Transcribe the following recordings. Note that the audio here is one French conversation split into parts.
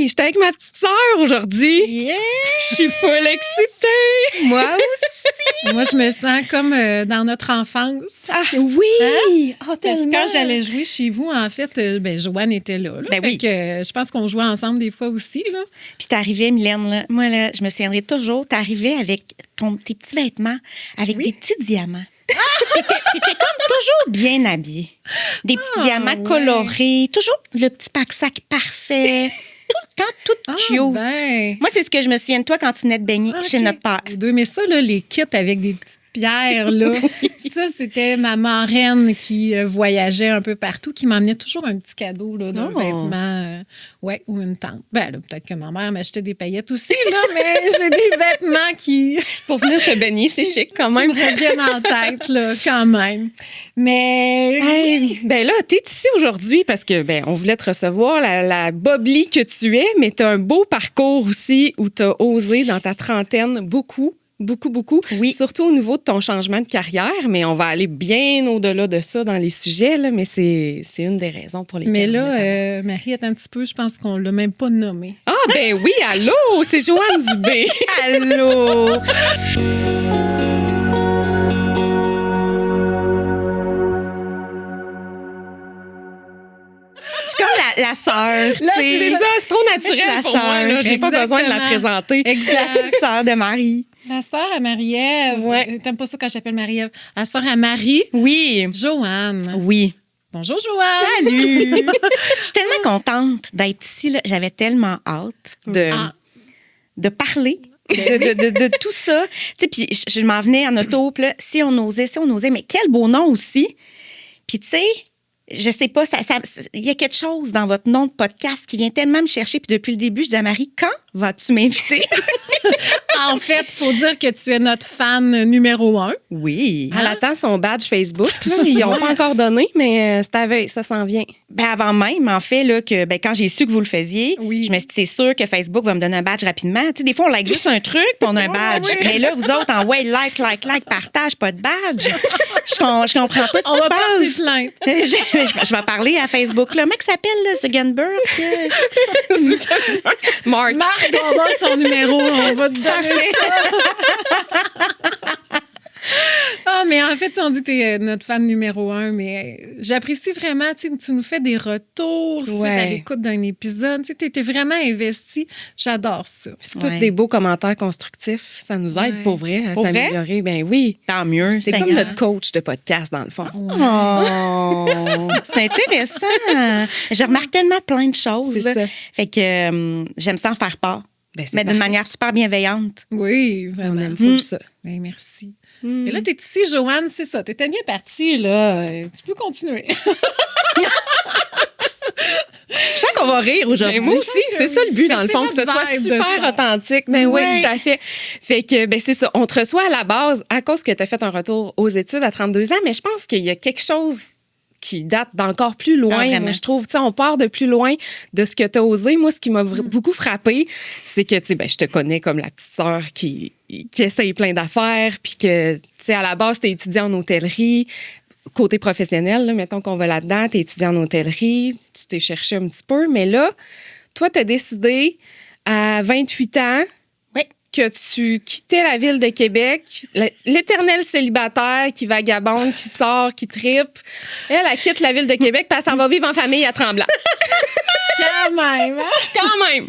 j'étais avec ma petite sœur aujourd'hui. Yeah! Je suis full excitée. Moi aussi! Moi, je me sens comme dans notre enfance. Ah, oui! Oh, Parce que tellement! quand j'allais jouer chez vous, en fait, Joanne était là. Ben fait oui. que, je pense qu'on jouait ensemble des fois aussi. Là. Puis t'arrivais, Mylène, là, moi, là, je me souviendrai toujours, t'arrivais avec tes petits vêtements, avec des petits diamants. T'étais comme toujours bien habillée. Des petits diamants colorés, toujours le petit pack-sac parfait, tout le temps tout cute. Ben. Moi, c'est ce que je me souviens de toi quand tu venais de baigner chez notre père. Mais ça, là, les kits avec des petites pierres, là, ça, c'était ma marraine qui voyageait un peu partout, qui m'emmenait toujours un petit cadeau là, d'un vêtement ou une tente. Ben, là, peut-être que ma mère m'achetait des paillettes aussi, là, mais j'ai des vêtements qui... Pour venir te baigner, c'est chic quand qui même. me reviennent en tête, là, quand même. Mais... Hey, ben là, t'es ici aujourd'hui parce que on voulait te recevoir, la bobli que tu es, mais t'as un beau parcours aussi où t'as osé dans ta trentaine beaucoup. Oui. Surtout au niveau de ton changement de carrière, mais on va aller bien au-delà de ça dans les sujets, là, mais c'est une des raisons pour lesquelles. Mais là, Marie est un petit peu, je pense qu'on l'a même pas nommée. Ah, ben oui, allô, c'est Joanne Dubé. Allô! Je suis comme la sœur. Là, tu sais. C'est ça, c'est trop Je suis naturel la pour moi. Là. J'ai pas besoin de la Exactement. présenter. La petite sœur de Marie. La sœur à Marie-Ève. Ouais. T'aimes pas ça quand j'appelle Marie-Ève? La sœur à Marie. Oui. Joanne. Oui. Bonjour, Joanne. Salut! Je suis tellement contente d'être ici. Là. J'avais tellement hâte de parler. De tout ça. Tu sais, puis je m'en venais en auto, puis là, si on osait, mais quel beau nom aussi. Puis tu sais, je sais pas, il y a quelque chose dans votre nom de podcast qui vient tellement me chercher. Puis depuis le début, je dis à Marie, quand vas-tu m'inviter? En fait, il faut dire que tu es notre fan numéro 1. Oui. Elle attend son badge Facebook. Là. Ils n'ont pas encore donné, mais c'est à veille, ça s'en vient. Ben avant même, en fait, là, que quand j'ai su que vous le faisiez, Oui. je me suis dit, c'est sûr que Facebook va me donner un badge rapidement. Tu sais, des fois, on like juste un truc, puis on a un badge. Mais là, vous autres, en like, partage, pas de badge. Je comprends pas ce qui On va se porter passe. plainte. Je vais parler à Facebook. Le mec s'appelle là, Zuckerberg. Mark. Marc doit avoir son numéro. On va te donner ça. Ah, mais en fait, on dit que tu es notre fan numéro 1, mais j'apprécie vraiment, tu nous fais des retours suite à l'écoute d'un épisode. Tu étais vraiment investi. J'adore ça. C'est tous des beaux commentaires constructifs. Ça nous aide pour vrai à Pour vrai? s'améliorer. Ben oui. Tant mieux. C'est comme Seigneur. notre coach de podcast, dans le fond. Oh, c'est intéressant. Je remarque tellement plein de choses. C'est là. ça. Fait que j'aime ça en faire part. Ben, c'est Mais d'une manière super bienveillante. Oui, On vraiment. aime full ça. Ben, merci. Et là, t'es ici, Joanne, c'est ça. T'étais bien partie, là. Tu peux continuer. Je sens qu'on va rire aujourd'hui. Ben, moi aussi, c'est ça le but, dans le fond, que ce soit vibe de super ça. authentique. Ben oui, tout à fait. Fait que, c'est ça. On te reçoit à la base à cause que tu as fait un retour aux études à 32 ans, mais je pense qu'il y a quelque chose qui date d'encore plus loin. Vraiment. Moi, je trouve, tu sais, on part de plus loin de ce que tu as osé. Moi, ce qui m'a beaucoup frappé, c'est que, tu sais, je te connais comme la petite sœur qui essaye plein d'affaires, puis que, tu sais, à la base, tu es étudiant en hôtellerie. Côté professionnel, là, mettons qu'on va là-dedans, tu es étudiant en hôtellerie, tu t'es cherché un petit peu, mais là, toi, tu as décidé à 28 ans que tu quittais la ville de Québec, l'éternel célibataire qui vagabonde, qui sort, qui tripe. Elle quitte la ville de Québec puis elle s'en va vivre en famille à Tremblant. Quand même, hein? Quand même!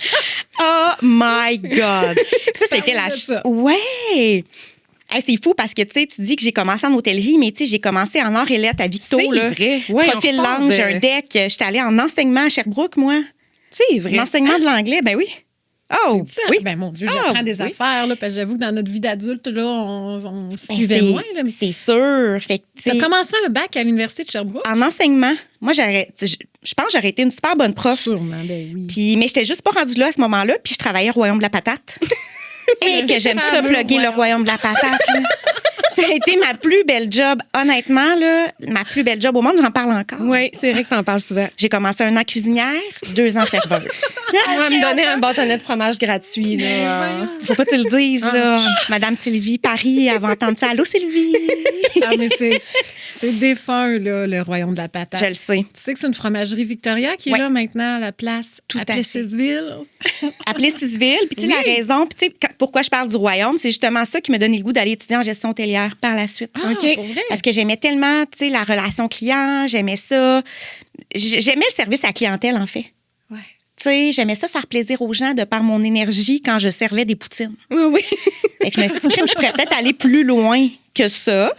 Oh my God! Ça, c'était la... Ça. Ouais! Hey, c'est fou parce que tu dis que j'ai commencé en hôtellerie, mais j'ai commencé en art et lettres à Victo. C'est là. vrai. Ouais, Profil on repart langue, de- j'ai un deck. J'étais allée en enseignement à Sherbrooke, moi. C'est vrai. L'enseignement de l'anglais, ben oui. Oh, Ça, oui. ben mon Dieu, Ah, j'apprends des oui. affaires, là, parce que j'avoue que dans notre vie d'adulte, là, on Ben, suivait moins. Là, mais c'est sûr. Fait que, tu t'as sais, commencé un bac à l'Université de Sherbrooke? en enseignement, moi, je pense que j'aurais été une super bonne prof. Sûrement, ben oui. Puis, mais j'étais juste pas rendue là à ce moment-là, puis je travaillais au Royaume de la Patate. Et que j'aime ça plugger le Royaume de la Patate. Là. Ça a été ma plus belle job. Honnêtement, là, ma plus belle job au monde, j'en parle encore. Oui, c'est vrai que t'en parles souvent. J'ai commencé 1 an cuisinière, 2 ans serveuse. On va me donner un bâtonnet de fromage gratuit. Là. Faut pas que tu le dises, là. Madame Sylvie Paris, elle va entendre ça. Allô, Sylvie? Ah, mais C'est défunt, là, le royaume de la patate. Je le sais. Tu sais que c'est une fromagerie Victoria qui est là maintenant à la place à Plessisville. À Plessisville. Puis, tu sais, la raison, puis, tu sais, pourquoi je parle du royaume, c'est justement ça qui m'a donné le goût d'aller étudier en gestion hôtelière par la suite. Ah, pour vrai? Parce que j'aimais tellement, tu sais, la relation client, j'aimais ça. J'aimais le service à la clientèle, en fait. Ouais. Tu sais, j'aimais ça faire plaisir aux gens de par mon énergie quand je servais des poutines. Oui. Fait que je me suis dit, je pourrais peut-être aller plus loin que ça.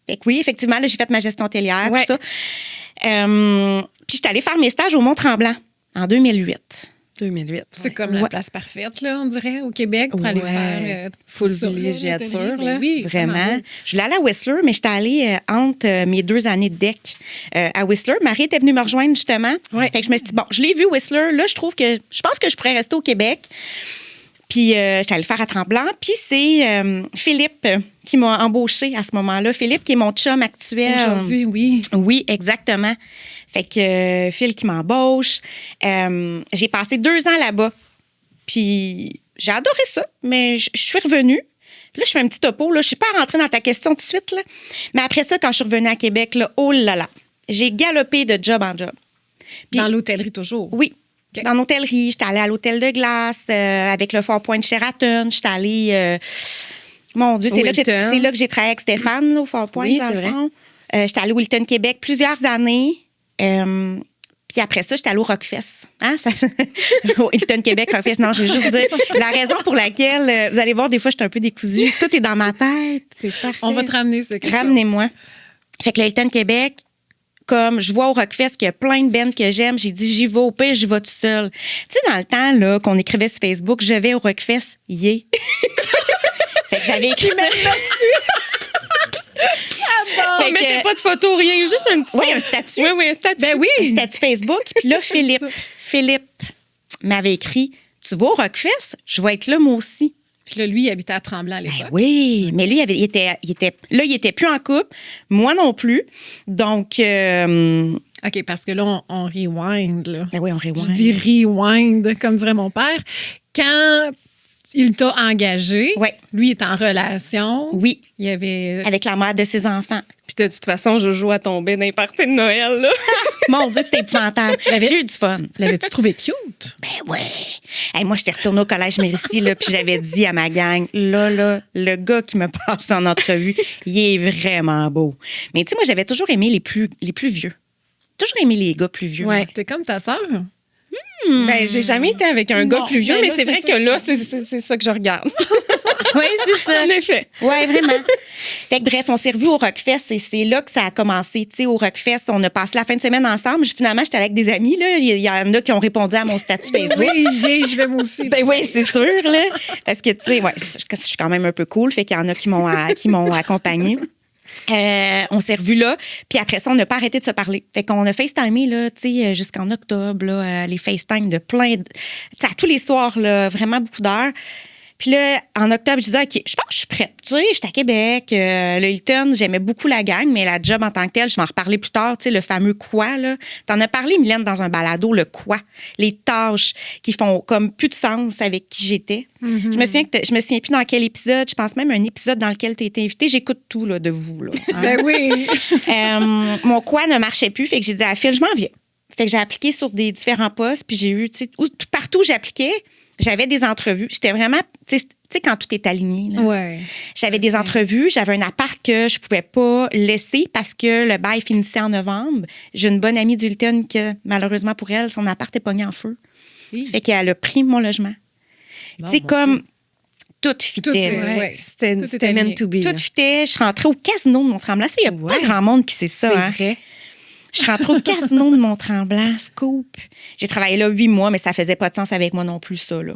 Fait que oui, effectivement, là, j'ai fait ma gestion hôtelière, tout ça. Puis, je suis allée faire mes stages au Mont-Tremblant en 2008. 2008. C'est comme la place parfaite, là, on dirait, au Québec, pour aller faire full ça, villégiature, là. Oui, Vraiment. Je voulais aller à Whistler, mais j'étais allée entre mes 2 années de DEC à Whistler. Marie était venue me rejoindre, justement. Ouais. Fait que je me suis dit, bon, je l'ai vu, Whistler. Là, je pense que je pourrais rester au Québec. Puis, j'étais allée le faire à Tremblant. Puis, c'est Philippe qui m'a embauchée à ce moment-là. Philippe, qui est mon chum actuel. Aujourd'hui, oui. Oui, exactement. Fait que Phil qui m'embauche. J'ai passé 2 ans là-bas. Puis, j'ai adoré ça, mais je suis revenue. Puis là, je fais un petit topo. Là. Je ne suis pas rentrée dans ta question tout de suite. Là. Mais après ça, quand je suis revenue à Québec, là, oh là là, j'ai galopé de job en job. Puis, dans l'hôtellerie toujours? Oui. Okay. Dans l'hôtellerie. J'étais allée à l'hôtel de glace avec le Four Point Sheraton. J'étais allée... mon Dieu, c'est là que j'ai travaillé avec Stéphane, là, au Four Point, dans le fond. J'étais allée au Wilton Québec plusieurs années. Puis après ça, j'étais allée au Rockfest. Hein? Au Hilton Québec, Rockfest. Non, je vais juste dire la raison pour laquelle, vous allez voir, des fois, je suis un peu décousue. Tout est dans ma tête. C'est parfait. On va te ramener ça. Ramenez-moi. Fait que le Hilton Québec, comme je vois au Rockfest qu'il y a plein de bands que j'aime, j'ai dit, j'y vais au pire, j'y vais tout seul. Tu sais, dans le temps là, qu'on écrivait sur Facebook, je vais au Rockfest, yeah. Fait que j'avais écrit ça. On mettait pas de photo, rien, juste un petit... Oui, un statut. Oui, un statut. Ben oui. Un statut Facebook. Puis là, Philippe m'avait écrit, tu vas au Rockfest? Je vais être là, moi aussi. Puis là, lui, il habitait à Tremblant à l'époque. Ben oui, mais lui, il était plus en couple. Moi non plus. Donc... OK, parce que là, on rewind, là. Ben oui, on rewind. Je dis rewind, comme dirait mon père. Quand il t'a engagé, lui est en relation. Oui. Il y avait... Avec la mère de ses enfants. Puis de toute façon, Jojo a tombé dans les parties de Noël, là. Mon Dieu, c'était épouvantable. J'ai eu du fun. L'avais-tu trouvé cute? Ben ouais. Hey, moi, j'étais retournée au collège Mérissi, là, puis j'avais dit à ma gang, là, le gars qui me passe en entrevue, il est vraiment beau. Mais tu sais, moi, j'avais toujours aimé les plus vieux. Toujours aimé les gars plus vieux. Ouais. T'es comme ta sœur. Ben, j'ai jamais été avec un gars plus vieux, mais c'est vrai que là, c'est ça que je regarde. Oui, c'est ça. En effet. Oui, vraiment. Fait que bref, on s'est revus au Rockfest et c'est là que ça a commencé. Tu sais, au Rockfest, on a passé la fin de semaine ensemble. Finalement, j'étais avec des amis. Là. Il y en a qui ont répondu à mon statut Facebook. Oui, je vais moi aussi. Ben oui, c'est sûr. Là. Parce que, tu sais, je suis quand même un peu cool. Fait qu'il y en a qui m'ont accompagnée. On s'est revus là, puis après ça, on n'a pas arrêté de se parler. Fait qu'on a FaceTimé, là, tu sais, jusqu'en octobre, là, les FaceTime de plein de... Tu sais, à tous les soirs, là, vraiment beaucoup d'heures. Puis là, en octobre, je disais, OK, je pense que je suis prête. Tu sais, j'étais à Québec. Le Hilton, j'aimais beaucoup la gang, mais la job en tant que telle, je vais en reparler plus tard. Tu sais, le fameux quoi, là. T'en as parlé, Mylène, dans un balado, le quoi. Les tâches qui font comme plus de sens avec qui j'étais. Mm-hmm. Je me souviens plus dans quel épisode. Je pense même un épisode dans lequel tu as été invitée. J'écoute tout, là, de vous, là. Ben oui. Mon quoi ne marchait plus. Fait que j'ai dit à Phil, je m'en viens. Fait que j'ai appliqué sur des différents postes, puis j'ai eu, tu sais, partout où j'appliquais, j'avais des entrevues. J'étais vraiment, tu sais, quand tout est aligné. Là. Ouais. J'avais des entrevues. J'avais un appart que je pouvais pas laisser parce que le bail finissait en novembre. J'ai une bonne amie du Hilton que, malheureusement pour elle, son appart est pogné en feu. Oui. Fait qu'elle a pris mon logement. Tu sais, comme... Tout fitait. Ouais. C'était meant to be. Tout fitait. Je suis rentrée au casino de Mont-Tremblant. Ça, il n'y a pas grand monde qui sait ça. C'est vrai. Je suis rentrée au casino de Mont-Tremblant, Scoop. J'ai travaillé là 8 mois, mais ça faisait pas de sens avec moi non plus, ça, là.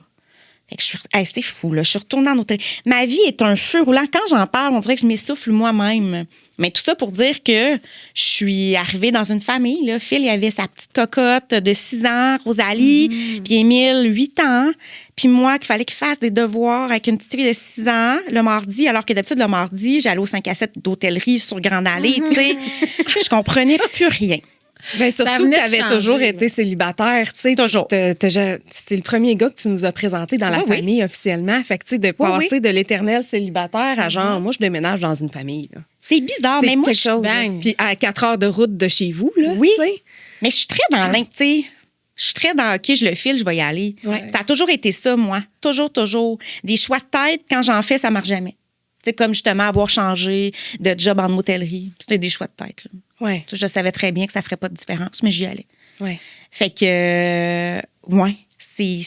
Fait que c'était fou, là. Je suis retournée en hôtel. Ma vie est un feu roulant. Quand j'en parle, on dirait que je m'essouffle moi-même. Mais tout ça pour dire que je suis arrivée dans une famille, là. Phil, il avait sa petite cocotte de 6 ans, Rosalie, puis Émile, 8 ans. Puis moi, qu'il fallait qu'il fasse des devoirs avec une petite fille de 6 ans le mardi, alors que d'habitude, le mardi, j'allais au 5 à 7 d'hôtellerie sur Grande Allée, tu sais. Je comprenais plus rien. Ben, surtout que tu avais toujours été célibataire, tu sais. Toujours. C'était le premier gars que tu nous as présenté dans la famille officiellement. Fait que, tu sais, de passer de l'éternel célibataire à genre, moi, je déménage dans une famille, là. C'est bizarre, C'est mais moi, quelque chose. bang. Puis à 4 heures de route de chez vous, là. Oui. tu sais. Mais je suis très dans tu sais. Je suis très dans, OK, je le file, je vais y aller. Ouais. Ça a toujours été ça, moi. Toujours, toujours. Des choix de tête, quand j'en fais, ça marche jamais. Tu sais, comme justement avoir changé de job en hôtellerie. C'était des choix de tête. Là. Ouais. Tu sais, je savais très bien que ça ferait pas de différence, mais j'y allais. Ouais. Fait que, ouais, c'est...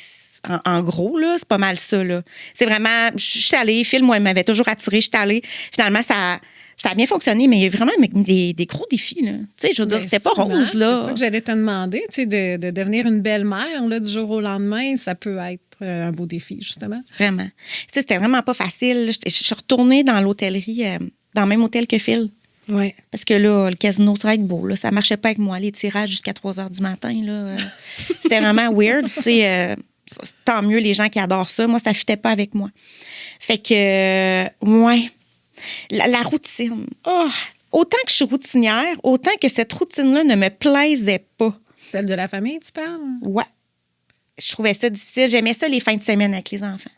En gros, là, c'est pas mal ça, là. C'est vraiment... Je suis allée, Phil, moi, il m'avait toujours attirée, je suis allée. Finalement, ça a bien fonctionné, mais il y a eu vraiment des gros défis, là. Tu sais, je veux dire, Mais c'était pas sûrement, rose, là. C'est ça que j'allais te demander, tu sais, de devenir une belle-mère, là, du jour au lendemain, ça peut être un beau défi, justement. Vraiment. Tu sais, c'était vraiment pas facile. Je suis retournée dans l'hôtellerie, dans le même hôtel que Phil. Ouais. Parce que là, le casino, c'est vrai que beau, là, ça marchait pas avec moi, les tirages jusqu'à 3 h du matin, là. C'était vraiment weird, tu sais. Tant mieux les gens qui adorent ça. Moi, ça fitait pas avec moi. Fait que, ouais, la routine. Oh, autant que je suis routinière, autant que cette routine-là ne me plaisait pas. Celle de la famille, tu parles? Ouais. Je trouvais ça difficile. J'aimais ça les fins de semaine avec les enfants.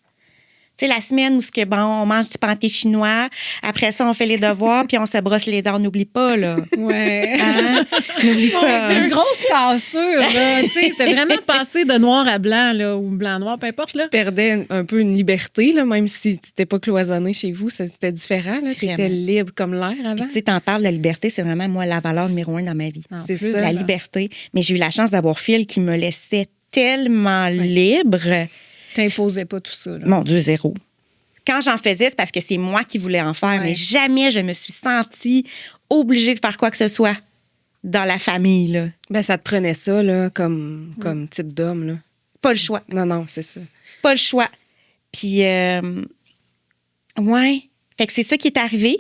Tu sais, la semaine où on mange du pâté chinois, après ça, on fait les devoirs, puis on se brosse les dents. N'oublie pas, là. Ouais. Hein? N'oublie Ouais, pas. c'est une grosse cassure, là. Tu sais, t'as vraiment passé de noir à blanc, là, ou blanc-noir, peu importe, là. Tu perdais un peu une liberté, là, même si tu n'étais pas cloisonné chez vous. C'était différent. Tu étais Vraiment. libre comme l'air avant. Puis, tu sais, t'en parles de la liberté, c'est vraiment, moi, la valeur numéro 1 dans ma vie. En C'est plus, ça. La là. liberté. Mais j'ai eu la chance d'avoir Phil qui me laissait tellement libre. T'imposais pas tout ça, là. Mon Dieu, zéro. Quand j'en faisais, c'est parce que c'est moi qui voulais en faire, Ouais. mais jamais je me suis sentie obligée de faire quoi que ce soit dans la famille, là. Ben, ça te prenait ça là, comme type d'homme. Là. Pas le choix. Non, c'est ça. Pas le choix. Puis, ouais. Fait que c'est ça qui est arrivé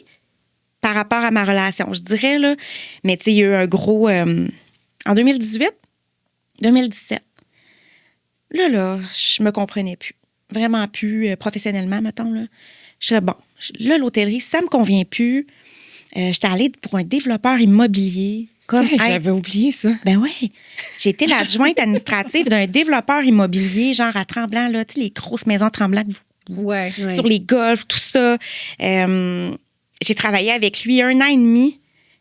par rapport à ma relation, je dirais, là. Mais, tu sais, il y a eu un gros... en 2018, 2017, là, je me comprenais plus. Vraiment plus professionnellement, mettons, là. Je suis là, bon, là, l'hôtellerie, ça me convient plus. J'étais allée pour un développeur immobilier. Comme Hey, j'avais oublié ça. Ben oui. J'ai été l'adjointe administrative d'un développeur immobilier, genre à Tremblant, là, tu sais, les grosses maisons Tremblant que Ouais. sur les golfs, tout ça. J'ai travaillé avec lui 1 an et demi,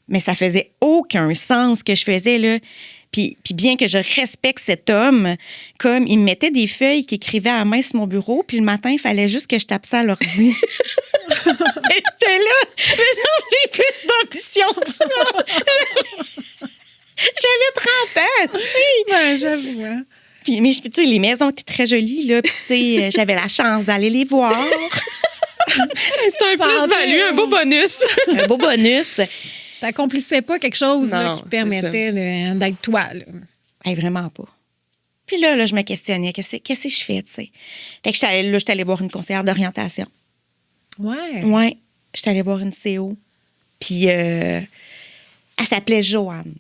mais ça faisait aucun sens ce que je faisais, là. Puis bien que je respecte cet homme, comme il me mettait des feuilles qui écrivaient à la main sur mon bureau, puis le matin, il fallait juste que je tape ça à l'ordi. J'étais là, mais non, j'ai plus d'ambition que ça. J'avais 30 ans, tu sais. Ouais, j'avoue, hein. Puis, mais tu sais, les maisons étaient très jolies, là. Puis, tu sais, j'avais la chance d'aller les voir. C'est un Santé. plus-value, un beau bonus. Un beau bonus. T'accomplissais pas quelque chose là, Non, qui te c'est permettait d'être toi, là. Hey, vraiment pas. Puis là, je me questionnais. Qu'est-ce que je fais, tu sais? Fait que j'étais allée voir une conseillère d'orientation. Ouais. Ouais. J'étais allée voir une CO. Puis, elle s'appelait Joanne.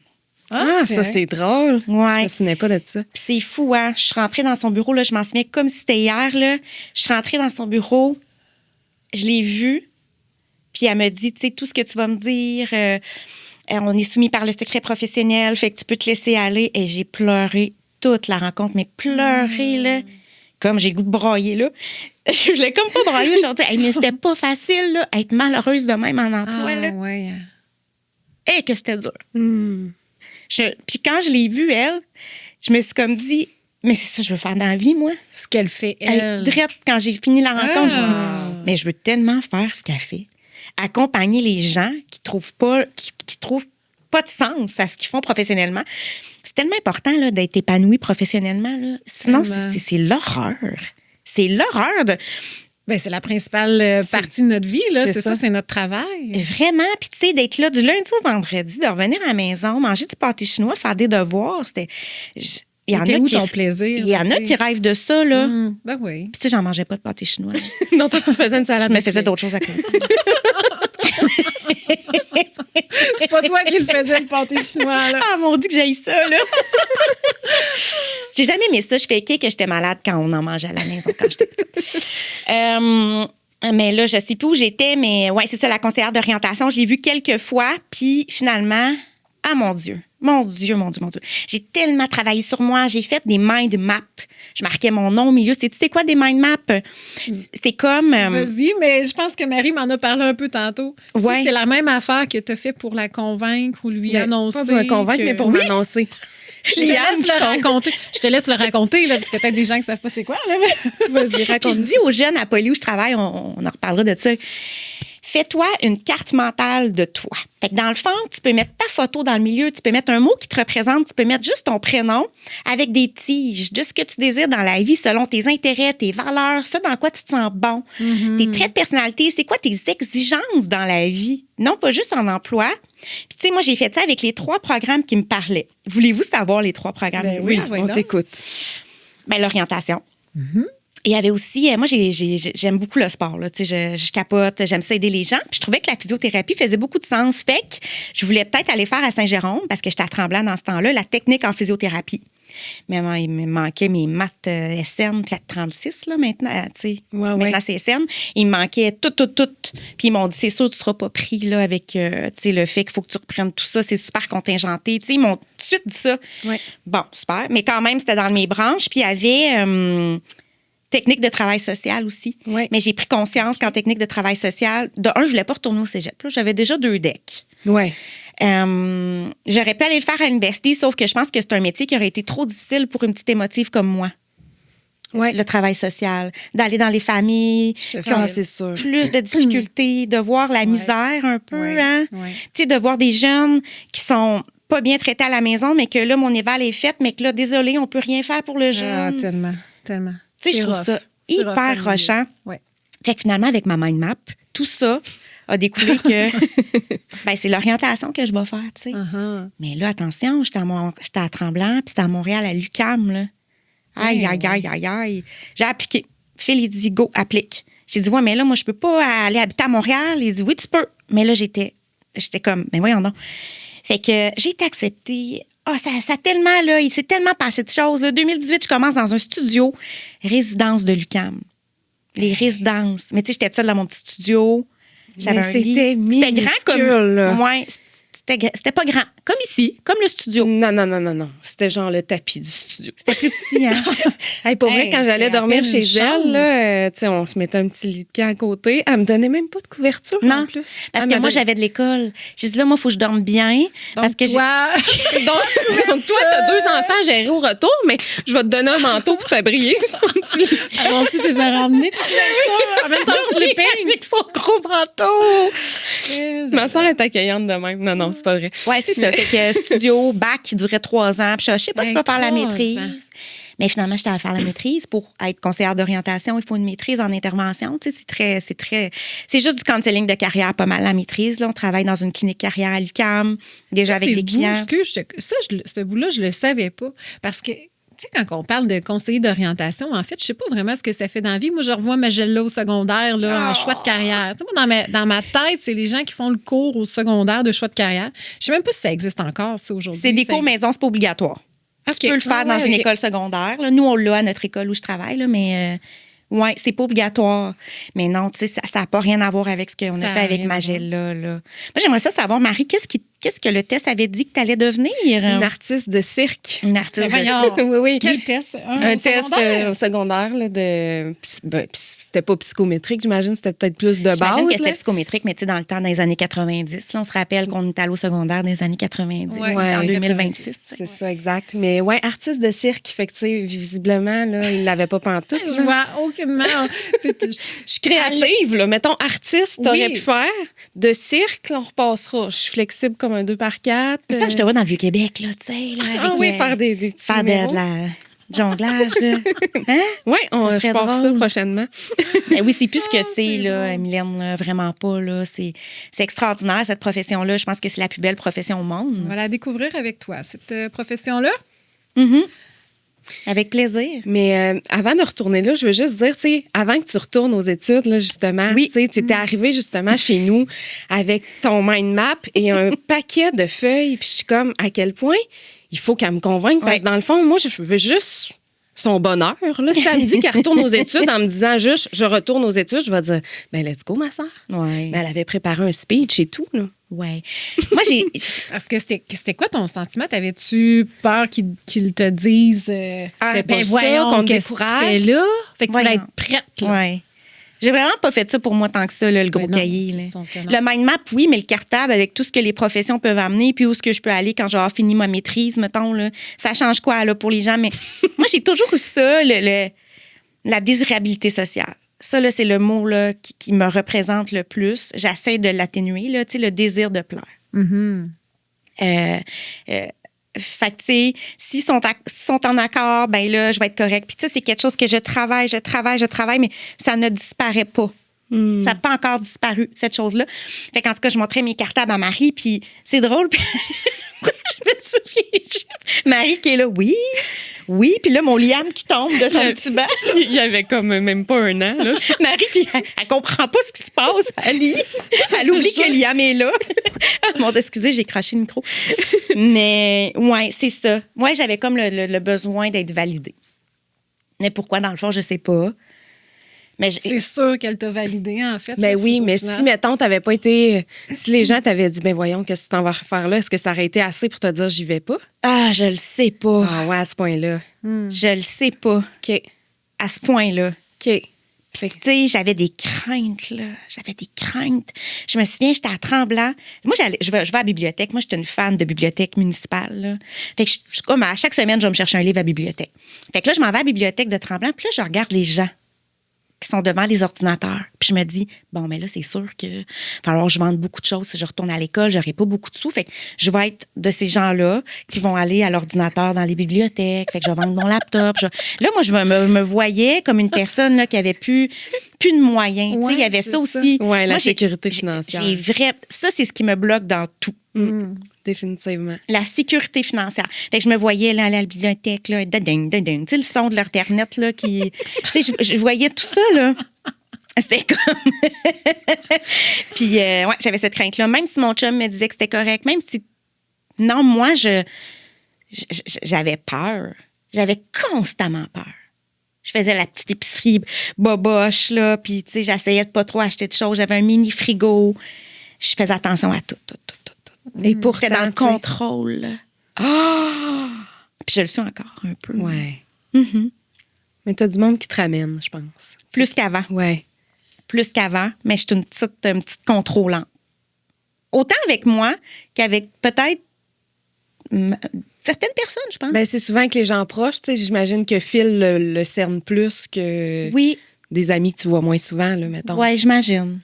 Ah, ça, c'est drôle. Ouais. Je me souvenais pas de ça. Puis c'est fou, hein? Je suis rentrée dans son bureau, là, je m'en souviens comme si c'était hier, là. Je suis rentrée dans son bureau, je l'ai vue, puis elle me dit, tu sais, tout ce que tu vas me dire, on est soumis par le secret professionnel, fait que tu peux te laisser aller. Et j'ai pleuré toute la rencontre, mais pleuré, là. Comme j'ai le goût de brailler, là. Je voulais comme pas brailler, genre, hey, mais c'était pas facile, là, être malheureuse de même en emploi, là. Ouais. Et que c'était dur. Puis quand je l'ai vue, elle, je me suis comme dit, mais c'est ça que je veux faire dans la vie, moi. Ce qu'elle fait, Hey, elle. drette, quand j'ai fini la rencontre, je Ah. dis, mais je veux tellement faire ce qu'elle fait. Accompagner les gens qui trouvent pas de sens à ce qu'ils font professionnellement. C'est tellement important là, d'être épanoui professionnellement. Là. Sinon, Tellement. c'est l'horreur. C'est l'horreur de... Ben, c'est la principale partie de notre vie, là. c'est C'est ça, ça. c'est notre travail. Vraiment, puis tu sais, d'être là du lundi au vendredi, de revenir à la maison, manger du pâté chinois, faire des devoirs, c'était... Il y en C'était a où qui... ton plaisir? Il y en a tu qui sais? rêvent de ça, là. Ben oui. Puis tu sais, j'en mangeais pas de pâté chinois. Non, toi, tu faisais une Je salade. me faisais d'autres choses à côté. C'est pas toi qui le faisais, le pâté chinois, là. Ah, mon Dieu, que j'aille ça, là. J'ai jamais aimé ça. Je fais que j'étais malade quand on en mangeait à la maison quand j'étais petite. Mais là, je sais plus où j'étais, mais ouais, c'est ça, la conseillère d'orientation. Je l'ai vue quelques fois, puis finalement, ah mon Dieu, Mon Dieu, mon Dieu, mon Dieu. J'ai tellement travaillé sur moi. J'ai fait des mind maps. Je marquais mon nom au milieu. Tu sais quoi, des mind maps? C'est comme... Vas-y, mais je pense que Marie m'en a parlé un peu tantôt. Ouais. Si c'est la même affaire que tu as fait pour la convaincre ou lui annoncer. Pas pour me convaincre, mais pour m'annoncer. Je te laisse le raconter, là, parce que peut-être des gens qui ne savent pas c'est quoi. Là, mais... Vas-y, raconte. Je dis aux jeunes à Poly où je travaille, on en reparlera de ça. Fais-toi une carte mentale de toi. Fait que dans le fond, tu peux mettre ta photo dans le milieu, tu peux mettre un mot qui te représente, tu peux mettre juste ton prénom avec des tiges de ce que tu désires dans la vie selon tes intérêts, tes valeurs, ça dans quoi tu te sens bon, tes traits de personnalité, c'est quoi tes exigences dans la vie, non pas juste en emploi. Puis tu sais, moi, j'ai fait ça avec les 3 programmes qui me parlaient. Voulez-vous savoir les 3 programmes? Ben oui, On t'écoute. Ben, l'orientation. Il y avait aussi, moi, j'aime beaucoup le sport. Là. Je capote, j'aime ça aider les gens. Puis je trouvais que la physiothérapie faisait beaucoup de sens. Fait que je voulais peut-être aller faire à Saint-Jérôme, parce que j'étais à Tremblant dans ce temps-là, la technique en physiothérapie. Mais il me manquait mes maths SN 436, là, maintenant. Maintenant, c'est SN. Il me manquait tout. Puis ils m'ont dit, c'est sûr, tu ne seras pas pris là, avec le fait qu'il faut que tu reprennes tout ça. C'est super contingenté. Ils m'ont tout de suite dit ça. Ouais. Bon, super. Mais quand même, c'était dans mes branches. Puis il y avait... technique de travail social aussi. Ouais. Mais j'ai pris conscience qu'en technique de travail social, de un, je voulais pas retourner au cégep. Là, j'avais déjà 2 decks. Ouais. J'aurais pu aller le faire à l'université, sauf que je pense que c'est un métier qui aurait été trop difficile pour une petite émotive comme moi. Ouais. Le travail social, d'aller dans les familles qui ont c'est sûr. plus de difficultés, de voir la misère un peu, Ouais. hein? Ouais. Tu sais, de voir des jeunes qui sont pas bien traités à la maison, mais que là, mon éval est fait, mais que là, désolé, on peut rien faire pour le jeune. Tellement. Tu sais, je trouve ça hyper rushant. Ouais. Fait que finalement, avec ma mind map, tout ça a découlé que c'est l'orientation que je vais faire, tu sais. Uh-huh. Mais là, attention, j'étais à Tremblant, puis c'était à Montréal, à l'UQAM, là. Aïe. J'ai appliqué. Phil, il dit, go, applique. J'ai dit, ouais, mais là, moi, je peux pas aller habiter à Montréal. Il dit, oui, tu peux. Mais là, j'étais comme, mais voyons donc. Fait que j'ai été acceptée. Ça tellement, là, il s'est tellement passé de choses. Là. 2018, je commence dans un studio, résidence de l'UQAM. Les résidences. Mais tu sais, j'étais seule dans mon petit studio. J'avais un lit. C'était grand comme... Ouais, c'était pas grand. Comme ici, comme le studio. Non. C'était genre le tapis du studio. C'était plus petit, hein? Hey, pour vrai, quand j'allais dormir chez chambre. elle, là, tu sais, on se mettait un petit lit de camp à côté. Elle me donnait même pas de couverture. Non, en plus. parce Elle que me moi, donnait- j'avais de l'école. J'ai dit, là, moi, il faut que je dorme bien. parce que toi, Donc, toi, t'as 2 enfants à gérer au retour, mais je vais te donner un manteau pour t'abrier. avant aussi, tu les as ramenés. En même temps, sleeping. avec son gros manteau. Ma soeur est accueillante de même. Non, c'est pas vrai. Ouais, c'est ça. Fait que studio, bac qui durait 3 ans. Puis je sais pas si je vais faire la 3 maîtrise. ans. Mais finalement, j'étais allée faire la maîtrise. Pour être conseillère d'orientation, il faut une maîtrise en intervention. Tu sais, c'est juste du counseling de carrière, pas mal la maîtrise. Là. On travaille dans une clinique carrière à l'UQAM, déjà avec des clients. Ce bout-là, je le savais pas. Parce que, tu sais, quand on parle de conseiller d'orientation, en fait, je sais pas vraiment ce que ça fait dans la vie. Moi, je revois Magella au secondaire, là, en choix de carrière. Tu sais, moi, dans ma tête, c'est les gens qui font le cours au secondaire de choix de carrière. Je sais même pas si ça existe encore, ça, aujourd'hui. C'est des cours maison, c'est pas obligatoire. Tu peux le faire dans une école secondaire. Là. Nous, on l'a à notre école où je travaille, là, mais ouais, c'est pas obligatoire. Mais non, tu sais, ça n'a pas rien à voir avec ce qu'on a fait avec Magella. Là. Moi, j'aimerais ça savoir, Marie, qu'est-ce que le test avait dit que tu allais devenir? Une artiste de cirque. Une artiste de Voyons. cirque. Oui. Quel test? Un au test secondaire? au secondaire là, c'était pas psychométrique, j'imagine, c'était peut-être plus de base. J'imagine que c'était là. psychométrique, mais tu sais, dans le temps, dans les années 90, là, on se rappelle qu'on est allé au secondaire dans les années 90, Ouais. en Ouais. 2026. C'est ça, exact. Mais ouais, artiste de cirque, fait que, tu sais, visiblement, là, il l'avait pas pantoute. Je là. vois aucunement. Je suis créative, là. Mettons, artiste, t'aurais Oui. pu faire. De cirque, là, on repassera. Je suis flexible comme un 2x4. Ça, je te vois dans le Vieux-Québec, là, tu sais. Là, Ah avec, oui, faire des petits faire numéros. de la jonglage, là. Hein? Oui, Ça je serait pars ça drôle. prochainement. Ben oui, c'est plus ce que c'est, c'est là, drôle. Mylène, là, vraiment pas, là. C'est extraordinaire, cette profession-là. Je pense que c'est la plus belle profession au monde. On va la découvrir avec toi, cette profession-là. Mhm. Avec plaisir. Mais avant de retourner là, je veux juste dire, tu sais, avant que tu retournes aux études, là, justement, Oui. tu sais, tu étais arrivé justement chez nous avec ton mind map et un paquet de feuilles. Puis je suis comme, à quel point il faut qu'elle me convainque? Parce que dans le fond, moi, je veux juste son bonheur. Là, si elle me dit qu'elle retourne aux études en me disant juste, je retourne aux études, je vais dire, ben let's go, ma soeur. Ouais. Mais elle avait préparé un speech et tout. Là. Ouais. Moi, j'ai. Parce que c'était quoi ton sentiment? T'avais-tu peur qu'ils te disent fais pas ben ça, voyons, qu'on te qu'est-ce que tu décourage. fais là? Fait que tu Voyons. vas être prête, là. Ouais. J'ai vraiment pas fait ça pour moi tant que ça, là, le gros Ben non, cahier. c'est Là. son talent. Le mind map, oui, mais le cartable avec tout ce que les professions peuvent amener, puis où est-ce que je peux aller quand j'aurai fini ma maîtrise, mettons, là. Ça change quoi, là, pour les gens? Mais moi, j'ai toujours eu ça, la désirabilité sociale. Ça, là, c'est le mot là, qui me représente le plus. J'essaie de l'atténuer, là, tu sais, le désir de plaire. Mhm. Fait que, tu sais, s'ils sont en accord, ben là, je vais être correcte. Puis, tu sais, c'est quelque chose que je travaille, mais ça ne disparaît pas. Ça n'a pas encore disparu, cette chose-là. Fait qu'en tout cas, je montrais mes cartables à Marie, puis c'est drôle. Puis je me souviens juste. Marie qui est là, oui. Puis là, mon Liam qui tombe de son petit banc. Il y avait comme même pas un an. Là. Marie qui elle comprend pas ce qui se passe. Elle oublie que Liam est là. Bon, excusez, j'ai craché le micro. Mais ouais, c'est ça. Moi, j'avais comme le besoin d'être validée. Mais pourquoi, dans le fond, je sais pas. Mais C'est sûr qu'elle t'a validé, en fait. Ben là, oui, au mais final. si, mettons, t'avais pas été. Si les gens t'avaient dit, ben voyons, qu'est-ce que tu t'en vas faire là, est-ce que ça aurait été assez pour te dire, j'y vais pas? Ah, je le sais pas. Ah ouais, à ce point-là. Je le sais pas. OK. À ce point-là. OK. Tu sais, j'avais des craintes, là. J'avais des craintes. Je me souviens, j'étais à Tremblant. Moi, je vais à la bibliothèque. Moi, j'étais une fan de bibliothèque municipale, là. Fait que comme à chaque semaine, je vais me chercher un livre à la bibliothèque. Fait que là, je m'en vais à la bibliothèque de Tremblant, puis là, je regarde les gens qui sont devant les ordinateurs. Puis je me dis, bon, mais là, c'est sûr que va falloir que je vende beaucoup de choses. Si je retourne à l'école, j'aurai pas beaucoup de sous. Fait que je vais être de ces gens-là qui vont aller à l'ordinateur dans les bibliothèques. Fait que je vais vendre mon laptop. Là, moi, je me voyais comme une personne là, qui avait plus de moyens. Tu sais, il y avait c'est ça aussi. Ouais, la Moi, sécurité financière. Ça, c'est ce qui me bloque dans tout. Définitivement. La sécurité financière. Fait que je me voyais là, aller à la bibliothèque, là, dading, dading. Tu sais, le son de l'Internet, là, qui. Tu sais, je voyais tout ça, là. C'était comme. Puis, ouais, j'avais cette crainte-là. Même si mon chum me disait que c'était correct, même si. Non, moi, j'avais peur. J'avais constamment peur. Je faisais la petite épicerie boboche, là, puis, tu sais, j'essayais de pas trop acheter de choses. J'avais un mini frigo. Je faisais attention à tout. Et pourtant, J'étais dans le tu sais- contrôle. là. Ah! Puis je le suis encore un peu. Ouais. Mhm. Mais t'as du monde qui te ramène, je pense. Plus qu'avant. Ouais. Plus qu'avant, mais je suis une petite contrôlante. Autant avec moi qu'avec peut-être certaines personnes, je pense. Ben, c'est souvent que les gens proches, tu sais, j'imagine que Phil le cerne plus que Oui, des amis que tu vois moins souvent, là, mettons. ouais, j'imagine.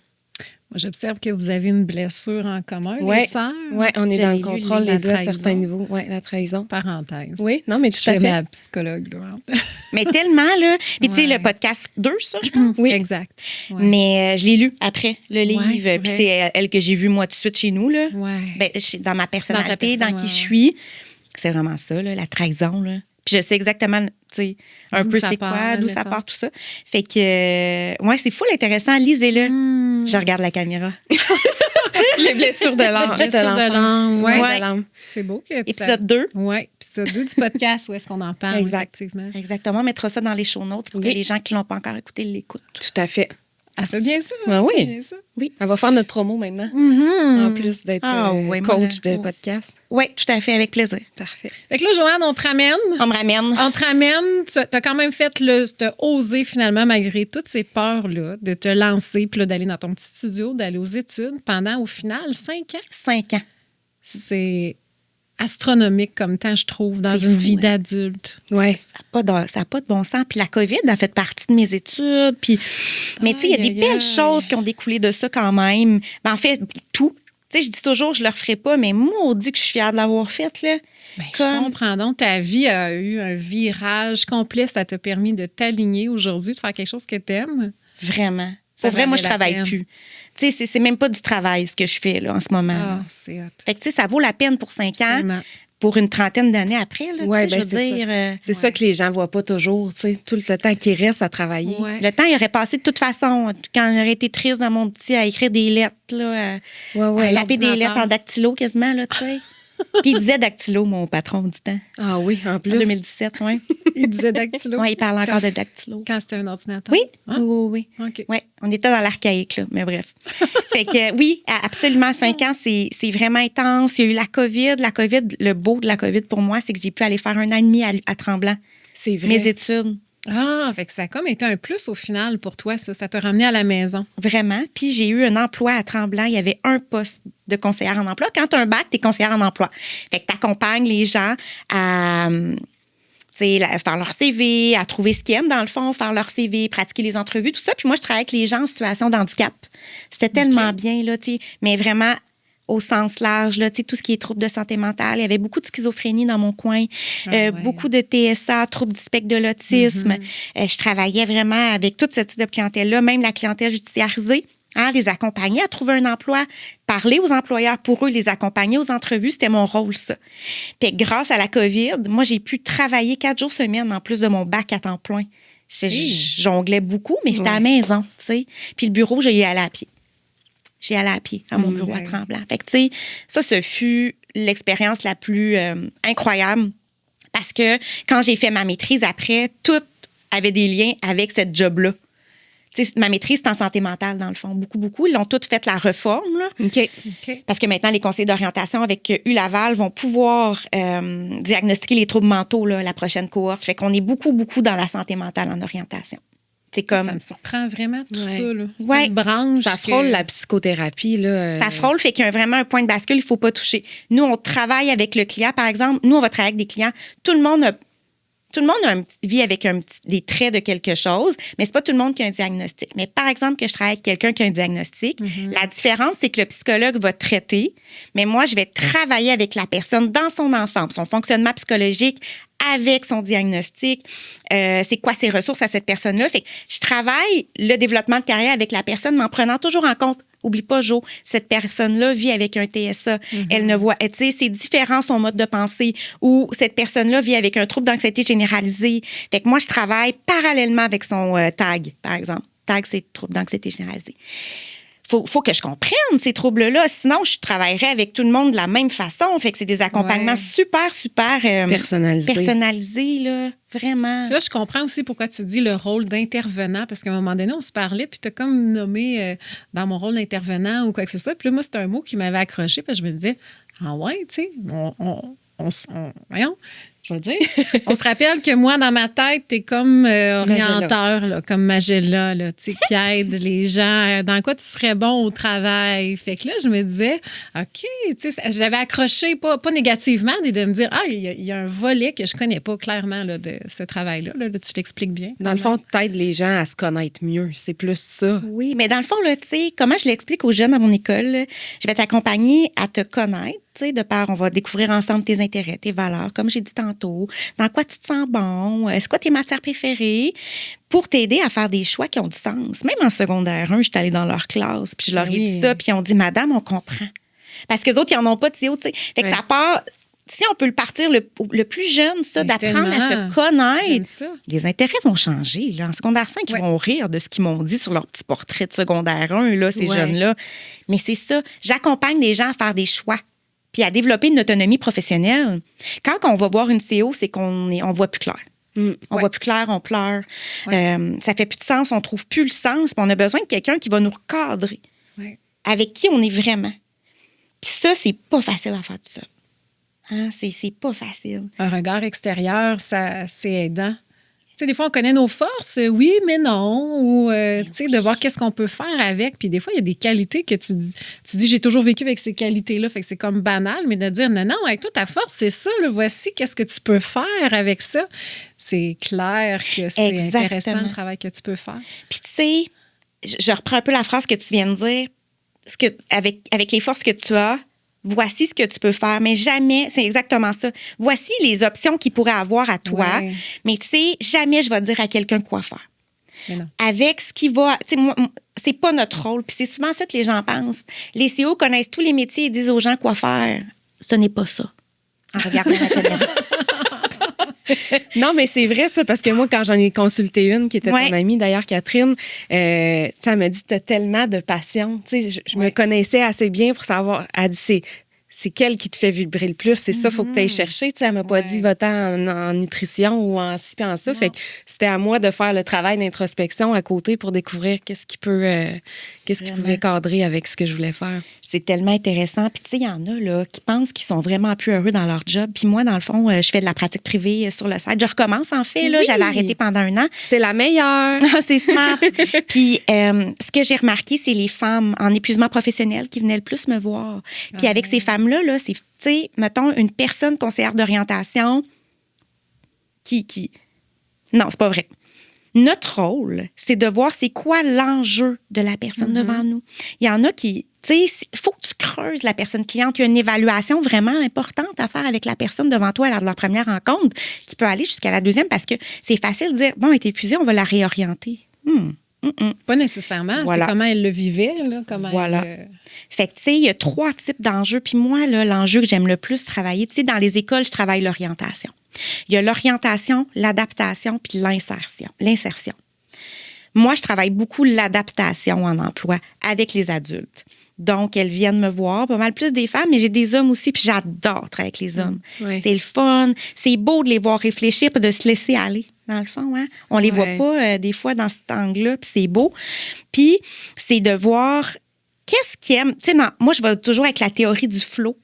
Moi, j'observe que vous avez une blessure en commun, Ouais. les sœurs. Ouais, on est dans J'avais le lu contrôle la les deux à trahison. certains niveaux. Ouais, la trahison. Parenthèse. Oui, non, mais tout Je à fais fait. ma psychologue, là. Mais tellement, là. Puis, tu sais, Ouais. le podcast 2, ça, je pense. Oui. Exact. Ouais. Mais je l'ai lu après, le livre. c'est Puis, vrai. c'est elle que j'ai vue, moi, tout de suite chez nous, là. Ouais. Ben, dans ma personnalité, Dans ta dans qui je personne, suis. C'est vraiment ça, là, la trahison. Là. Puis je sais exactement, tu sais, un D'où peu ça c'est part, quoi, d'où ça mettons. part, tout ça. Fait que, ouais, c'est full intéressant. Lisez-le. Je regarde la caméra. Les blessures de l'âme. Blessure de l'âme, ouais. Ouais, de l'âme. C'est beau que tu Épisode 2. Oui, épisode 2 du podcast où est-ce qu'on en parle, Exact. effectivement. Exactement. On mettra ça dans les show notes pour que Oui. les gens qui l'ont pas encore écouté l'écoutent. Tout à fait. Elle fait bien ça. Ben oui. elle fait bien ça. Elle va faire notre promo maintenant. En plus d'être ouais, moi, coach là, de oh. podcast. Oui, tout à fait, avec plaisir. Parfait. Fait que là, Joanne, on te ramène. On me ramène. On te ramène. Tu as quand même fait t'as osé finalement, malgré toutes ces peurs-là, de te lancer, puis là, d'aller dans ton petit studio, d'aller aux études pendant, au final, 5 ans. 5 ans. C'est astronomique comme temps, je trouve, dans C'est une fou, vie hein. d'adulte. Ouais. Ça n'a pas de bon sens. Puis la COVID a fait partie de mes études. Puis, mais tu sais, il y a des Aïe, aïe, belles aïe. choses qui ont découlé de ça quand même. Ben, en fait, tout. Tu sais, je dis toujours, je le referai pas, mais maudit que je suis fière de l'avoir fait, là. Ben, je comprends donc. Ta vie a eu un virage complet. Ça t'a permis de t'aligner aujourd'hui, de faire quelque chose que t'aimes. Vraiment. Ça Pour vrai, moi, je valait la travaille peine. plus. Tu sais, c'est même pas du travail, ce que je fais, là, en ce moment. Ah, c'est hot. Fait que, tu sais, ça vaut la peine pour 5 ans, Absolument. pour une trentaine d'années après, là. Ouais, tu sais, ben, je c'est veux dire. ça. C'est ça que les gens voient pas toujours, tu sais, tout le temps qui reste à travailler. Ouais. Le temps, il aurait passé de toute façon. Quand on aurait été triste dans mon petit à écrire des lettres, là, à Ouais, laper des l'ordinateur. lettres en dactylo quasiment, là, tu sais. Puis il disait dactylo, mon patron du temps. Ah oui, en En plus. 2017, oui. Il disait dactylo. Oui, il parle encore de dactylo. Quand c'était un ordinateur. Oui, Ah, oui. OK. Oui, on était dans l'archaïque, là, mais bref. Fait que oui, absolument, 5 ans, c'est vraiment intense. Il y a eu la COVID. La COVID, le beau de la COVID pour moi, c'est que j'ai pu aller faire 1 an et demi à Tremblant. C'est vrai. Mes études, Ah, fait que ça a comme été un plus au final pour toi, ça. Ça t'a ramené à la maison. vraiment. Puis j'ai eu un emploi à Tremblant. Il y avait un poste de conseillère en emploi. Quand tu as un bac, tu es conseillère en emploi. Fait que tu accompagnes les gens à faire leur CV, à trouver ce qu'ils aiment, dans le fond, faire leur CV, pratiquer les entrevues, tout ça. Puis moi, je travaillais avec les gens en situation de handicap. C'était tellement bien, là, tu sais, mais vraiment au sens large, là, tu sais, tout ce qui est troubles de santé mentale. Il y avait beaucoup de schizophrénie dans mon coin, ouais. beaucoup de TSA, troubles du spectre de l'autisme. Je travaillais vraiment avec tout ce type de clientèle-là, même la clientèle judiciarisée. Hein, les accompagner à trouver un emploi, parler aux employeurs pour eux, les accompagner aux entrevues, c'était mon rôle, ça. Puis grâce à la COVID, moi, j'ai pu travailler 4 jours semaine en plus de mon bac à temps plein. Je jonglais beaucoup, mais j'étais à la maison, tu sais. Puis le bureau, j'y allais à pied. J'y allais à pied à mon bureau à Tremblant. Fait que, tu sais, ça, ce fut l'expérience la plus incroyable parce que quand j'ai fait ma maîtrise après, tout avait des liens avec cette job-là. Tu sais, ma maîtrise, c'est en santé mentale, dans le fond. Beaucoup. Ils l'ont toutes fait la réforme, là. OK. Parce que maintenant, les conseils d'orientation avec U-Laval vont pouvoir diagnostiquer les troubles mentaux, là, la prochaine cohorte. Fait qu'on est beaucoup dans la santé mentale en orientation. C'est comme... Ça me surprend vraiment, tout ça. Là. C'est Ouais. une branche. Ça frôle la psychothérapie, là. Ça frôle, fait qu'il y a vraiment un point de bascule, il ne faut pas toucher. Nous, on travaille avec le client, par exemple. Nous, on va travailler avec des clients. Tout le monde vit avec des traits de quelque chose, mais c'est pas tout le monde qui a un diagnostic. Mais par exemple, que je travaille avec quelqu'un qui a un diagnostic, la différence, c'est que le psychologue va traiter, mais moi, je vais travailler avec la personne dans son ensemble, son fonctionnement psychologique, avec son diagnostic, c'est quoi ses ressources à cette personne-là. Fait que je travaille le développement de carrière avec la personne, mais en prenant toujours en compte. Oublie pas, Jo, cette personne-là vit avec un TSA. Elle ne voit, tu sais, c'est différent son mode de pensée. Ou cette personne-là vit avec un trouble d'anxiété généralisée. Fait que moi, je travaille parallèlement avec son TAG, par exemple. TAG, c'est trouble d'anxiété généralisée. Faut que je comprenne ces troubles-là. Sinon, je travaillerais avec tout le monde de la même façon. Fait que c'est des accompagnements super personnalisés, là. Vraiment. Là, je comprends aussi pourquoi tu dis le rôle d'intervenant, parce qu'à un moment donné, on se parlait, puis tu as comme nommé dans mon rôle d'intervenant ou quoi que ce soit. Puis là, moi, c'était un mot qui m'avait accroché, puis je me disais, ah ouais, tu sais, voyons, je vais le dire. On se rappelle que moi, dans ma tête, t'es comme orienteur, là, comme Magella, là, tu sais, qui aide les gens. Dans quoi tu serais bon au travail? Fait que là, je me disais, OK, tu sais, j'avais accroché, pas négativement, mais de me dire, ah, il y a un volet que je connais pas clairement là, de ce travail-là. Là, tu l'expliques bien. Dans le fond, t'aides les gens à se connaître mieux. C'est plus ça. Oui, mais dans le fond, là, tu sais, comment je l'explique aux jeunes à mon école, là, je vais t'accompagner à te connaître. Tu sais, de part, on va découvrir ensemble tes intérêts, tes valeurs, comme j'ai dit tantôt, dans quoi tu te sens bon, c'est quoi tes matières préférées, pour t'aider à faire des choix qui ont du sens. Même en secondaire 1, j'étais allée dans leur classe, puis je leur ai dit ça, puis ils ont dit, Madame, on comprend. Parce que les autres, ils n'en ont pas de CEO, tu sais. Fait que ça part... Si on peut le partir le plus jeune, ça, d'apprendre à se connaître, les intérêts vont changer. Là. En secondaire 5, ils vont rire de ce qu'ils m'ont dit sur leur petit portrait de secondaire 1, là, ces jeunes-là. Mais c'est ça. J'accompagne les gens à faire des choix puis à développer une autonomie professionnelle. Quand on va voir une CO, c'est qu'on voit plus clair. On voit plus clair, on pleure. Ça fait plus de sens, on trouve plus le sens. Puis on a besoin de quelqu'un qui va nous recadrer, avec qui on est vraiment. Puis ça, c'est pas facile à faire tout seul. Hein? C'est pas facile. Un regard extérieur, c'est aidant. Tu sais, des fois, on connaît nos forces, oui, mais non. Ou, tu sais, de voir qu'est-ce qu'on peut faire avec. Puis des fois, il y a des qualités que tu dis, j'ai toujours vécu avec ces qualités-là. Fait que c'est comme banal, mais de dire, non, avec toi, ta force, c'est ça. Là, voici qu'est-ce que tu peux faire avec ça. C'est clair que c'est intéressant le travail que tu peux faire. Puis tu sais, je reprends un peu la phrase que tu viens de dire. Avec les forces que tu as, voici ce que tu peux faire, mais jamais, c'est exactement ça. Voici les options qu'il pourrait avoir à toi, mais tu sais, jamais je vais dire à quelqu'un quoi faire. Mais non. Avec ce qui va... Tu sais, moi, c'est pas notre rôle, puis c'est souvent ça que les gens pensent. Les CEO connaissent tous les métiers et disent aux gens quoi faire. Ce n'est pas ça. En regardant la caméra. Non, mais c'est vrai, ça, parce que moi, quand j'en ai consulté une, qui était ton amie, d'ailleurs, Catherine, elle m'a dit, t'as tellement de patience. Tu sais, je me connaissais assez bien pour savoir. Elle dit, c'est quelle qui te fait vibrer le plus. C'est ça, il faut que tu ailles chercher. Tu sais, elle m'a pas dit va-t'en en nutrition ou en ci puis en ça. Fait que c'était à moi de faire le travail d'introspection à côté pour découvrir qu'est-ce qui pouvait cadrer avec ce que je voulais faire. C'est tellement intéressant. Puis, tu sais, il y en a là, qui pensent qu'ils sont vraiment plus heureux dans leur job. Puis moi, dans le fond, je fais de la pratique privée sur le site. Je recommence, en fait. Là, j'avais arrêté pendant 1 an. C'est la meilleure. C'est smart. Puis, ce que j'ai remarqué, c'est les femmes en épuisement professionnel qui venaient le plus me voir. Puis, avec ces femmes-là, là, c'est, tu sais, mettons, une personne conseillère d'orientation qui... Non, c'est pas vrai. Notre rôle, c'est de voir c'est quoi l'enjeu de la personne devant nous. Il y en a qui... Tu sais, il faut que tu creuses la personne cliente. Il y a une évaluation vraiment importante à faire avec la personne devant toi lors de la première rencontre qui peut aller jusqu'à la deuxième parce que c'est facile de dire, bon, elle est épuisée, on va la réorienter. Pas nécessairement. Voilà. C'est comment elle le vivait. Là, comment voilà. Fait que, tu sais, il y a 3 types d'enjeux. Puis moi, là, l'enjeu que j'aime le plus travailler, tu sais, dans les écoles, je travaille l'orientation. Il y a l'orientation, l'adaptation, puis l'insertion. Moi, je travaille beaucoup l'adaptation en emploi avec les adultes. Donc, elles viennent me voir, pas mal plus des femmes, mais j'ai des hommes aussi, puis j'adore travailler avec les hommes. Ouais. C'est le fun, c'est beau de les voir réfléchir, puis de se laisser aller, dans le fond. Hein? On les voit pas des fois dans cet angle-là, puis c'est beau. Puis, c'est de voir qu'est-ce qu'ils aiment. Tu sais, moi, je vais toujours avec la théorie du flow.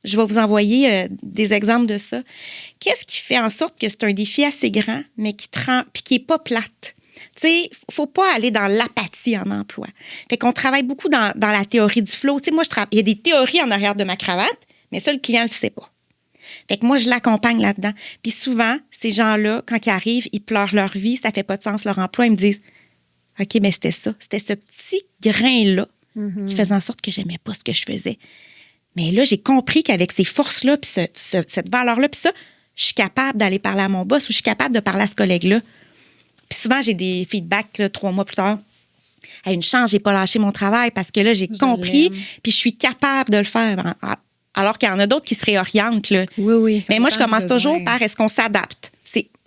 Je vais vous envoyer des exemples de ça. Qu'est-ce qui fait en sorte que c'est un défi assez grand, mais qui n'est pas plate? Tu sais, il ne faut pas aller dans l'apathie en emploi. Fait qu'on travaille beaucoup dans la théorie du flow. Tu sais, moi, il y a des théories en arrière de ma cravate, mais ça, le client ne le sait pas. Fait que moi, je l'accompagne là-dedans. Puis souvent, ces gens-là, quand ils arrivent, ils pleurent leur vie, ça ne fait pas de sens leur emploi. Ils me disent, OK, mais c'était ça. C'était ce petit grain-là qui faisait en sorte que j'aimais pas ce que je faisais. Mais là, j'ai compris qu'avec ces forces-là, puis cette valeur-là, puis ça, je suis capable d'aller parler à mon boss ou je suis capable de parler à ce collègue-là. Puis souvent, j'ai des feedbacks là, 3 mois plus tard. À une chance, j'ai pas lâché mon travail parce que là, j'ai compris, puis je suis capable de le faire. Alors qu'il y en a d'autres qui se réorientent. Là. Oui. Mais moi, je commence toujours par est-ce qu'on s'adapte?